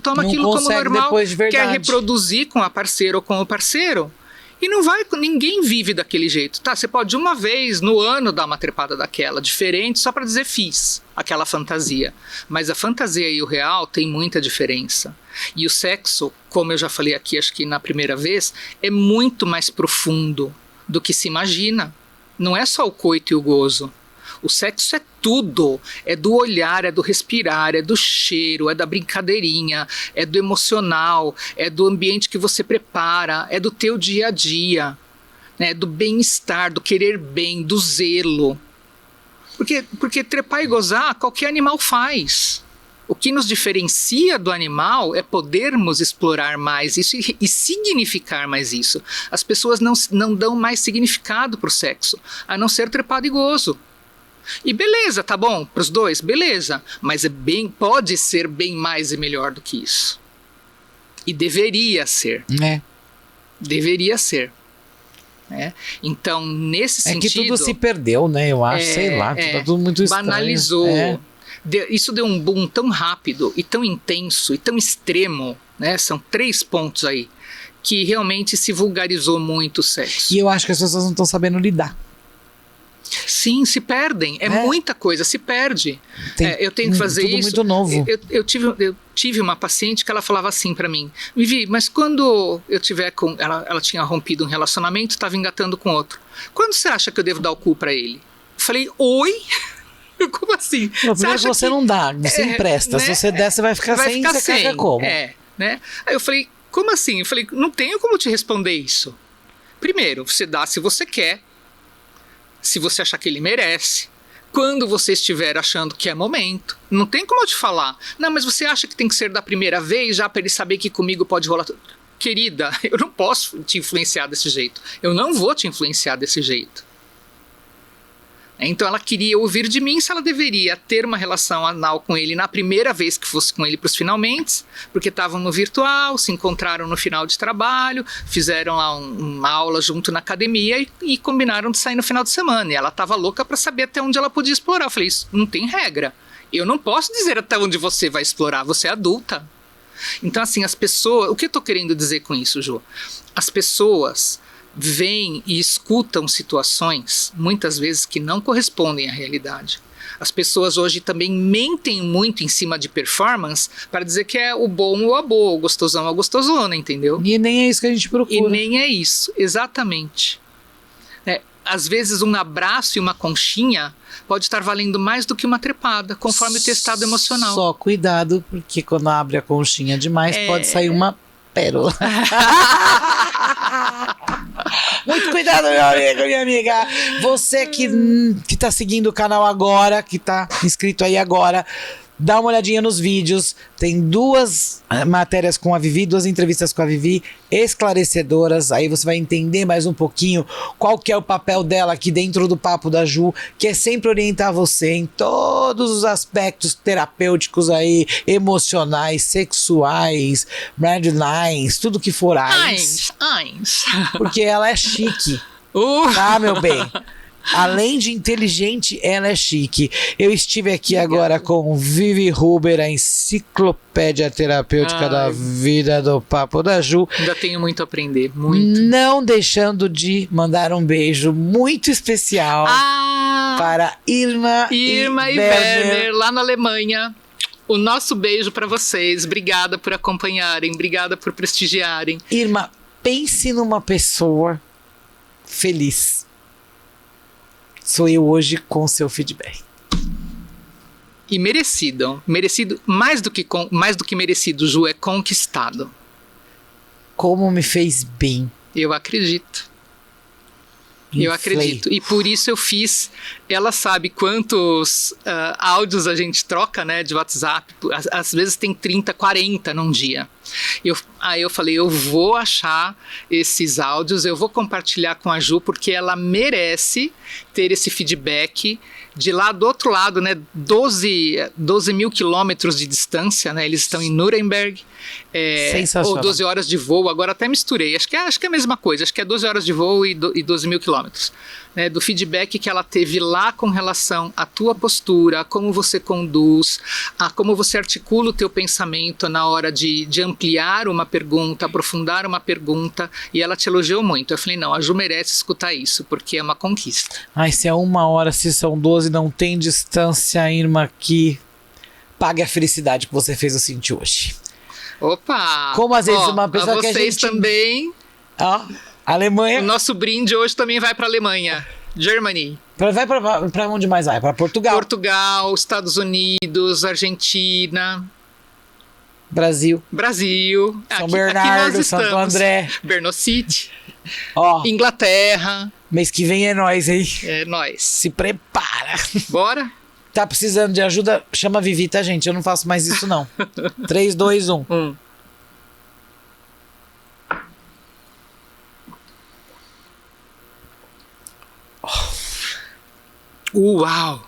toma aquilo como normal, quer reproduzir com a parceira ou com o parceiro. E ninguém vive daquele jeito. Tá, você pode uma vez no ano dar uma trepada daquela, diferente, só para dizer fiz aquela fantasia. Mas a fantasia e o real tem muita diferença. E o sexo, como eu já falei aqui, acho que na primeira vez, é muito mais profundo do que se imagina. Não é só o coito e o gozo. O sexo é tudo, é do olhar, é do respirar, é do cheiro, é da brincadeirinha, é do emocional, é do ambiente que você prepara, é do teu dia a dia, né? Do bem-estar, do querer bem, do zelo. Porque trepar e gozar qualquer animal faz. O que nos diferencia do animal é podermos explorar mais isso e significar mais isso. As pessoas não dão mais significado para o sexo, a não ser trepado e gozo. E beleza, tá bom, pros dois, beleza. Mas pode ser bem mais e melhor do que isso. E deveria ser. Deveria ser. Então, nesse sentido... É que tudo se perdeu, né? Eu acho, sei lá, tá tudo muito estranho. Banalizou. Isso deu um boom tão rápido e tão intenso e tão extremo, né? São 3 pontos aí, que realmente se vulgarizou muito o sexo. E eu acho que as pessoas não estão sabendo lidar. Sim, se perdem. Muita coisa, se perde. Eu tenho que fazer tudo isso. Muito novo. Eu tive uma paciente que ela falava assim pra mim: Vivi, mas quando eu tiver com... Ela tinha rompido um relacionamento, estava engatando com outro. Quando você acha que eu devo dar o cu pra ele? Eu falei, oi? Como assim? Primeiro você não dá, você empresta. Né? Se você der, você vai ficar sem, você caga como? Né? Aí eu falei, como assim? Eu falei, não tenho como te responder isso. Primeiro, você dá se você quer, se você achar que ele merece, Quando você estiver achando que é momento, não tem como eu te falar. Não, mas você acha que tem que ser da primeira vez, já para ele saber que comigo pode rolar tudo? Querida, eu não posso te influenciar desse jeito. Eu não vou te influenciar desse jeito. Então ela queria ouvir de mim se ela deveria ter uma relação anal com ele na primeira vez que fosse com ele para os finalmente, porque estavam no virtual, se encontraram no final de trabalho, fizeram lá uma aula junto na academia e combinaram de sair no final de semana. E ela estava louca para saber até onde ela podia explorar. Eu falei, isso não tem regra. Eu não posso dizer até onde você vai explorar, você é adulta. Então assim, as pessoas... O que eu estou querendo dizer com isso, Ju? As pessoas... veem e escutam situações, muitas vezes, que não correspondem à realidade. As pessoas hoje também mentem muito em cima de performance para dizer que é o bom ou a boa, o gostosão ou a gostosona, entendeu? E nem é isso que a gente procura. E nem é isso, exatamente. Às vezes um abraço e uma conchinha pode estar valendo mais do que uma trepada, conforme o teu estado emocional. Só cuidado, porque quando abre a conchinha demais, pode sair uma pérola. Muito cuidado, meu amigo, minha amiga. Você que tá seguindo o canal agora, que tá inscrito aí agora, dá uma olhadinha nos vídeos. Tem 2 matérias com a Vivi, 2 entrevistas com a Vivi, esclarecedoras. Aí você vai entender mais um pouquinho qual que é o papel dela aqui dentro do Papo da Ju, que é sempre orientar você em todos os aspectos terapêuticos aí, emocionais, sexuais, redlines, tudo que for AINS. Porque ela é chique. Tá, meu bem? Além de inteligente, ela é chique. Eu estive aqui agora com Vivi Huber, a enciclopédia terapêutica da vida do Papo da Ju. Ainda tenho muito a aprender, muito. Não deixando de mandar um beijo muito especial para Irma e Werner, lá na Alemanha. O nosso beijo para vocês. Obrigada por acompanharem, obrigada por prestigiarem. Irma, pense numa pessoa feliz. Sou eu hoje com o seu feedback. E merecido, mais do que merecido, Ju, é conquistado. Como me fez bem. Eu acredito. Eu acredito. E por isso eu fiz. Ela sabe quantos áudios a gente troca, né, de WhatsApp. Às vezes tem 30, 40 num dia. Aí eu falei, eu vou achar esses áudios, eu vou compartilhar com a Ju, porque ela merece ter esse feedback de lá do outro lado, né, 12 mil quilômetros de distância, né, eles estão em Nuremberg, ou 12 horas de voo, agora até misturei, acho que é a mesma coisa, acho que é 12 horas de voo e 12 mil quilômetros. Né, do feedback que ela teve lá com relação à tua postura, a como você conduz, a como você articula o teu pensamento na hora de ampliar uma pergunta, aprofundar uma pergunta, e ela te elogiou muito. Eu falei, não, a Ju merece escutar isso, porque é uma conquista. Ai, se é 1 hora, se são 12, não tem distância, Irma, que pague a felicidade que você fez eu sentir hoje. Opa! Como às vezes uma pessoa que a vocês gente... também... Alemanha. O nosso brinde hoje também vai para a Alemanha. Germany. Vai para onde mais vai? Para Portugal. Portugal, Estados Unidos, Argentina. Brasil. São Bernardo, Santo André. Brno City. Ó. Inglaterra. Mês que vem é nós, hein? É nós. Se prepara. Bora? Tá precisando de ajuda? Chama a Vivi, tá, gente? Eu não faço mais isso, não. 3, 2, 1. Uau!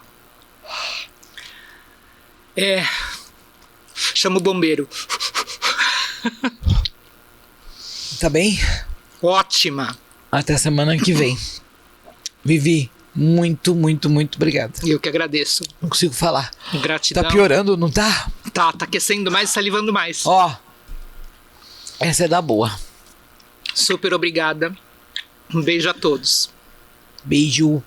Chama o bombeiro. Tá bem? Ótima! Até semana que vem. Vivi, muito, muito, muito obrigado. Eu que agradeço. Não consigo falar. Gratidão. Tá piorando, não tá? Tá aquecendo mais e salivando mais. Ó, essa é da boa. Super obrigada. Um beijo a todos. Beijo.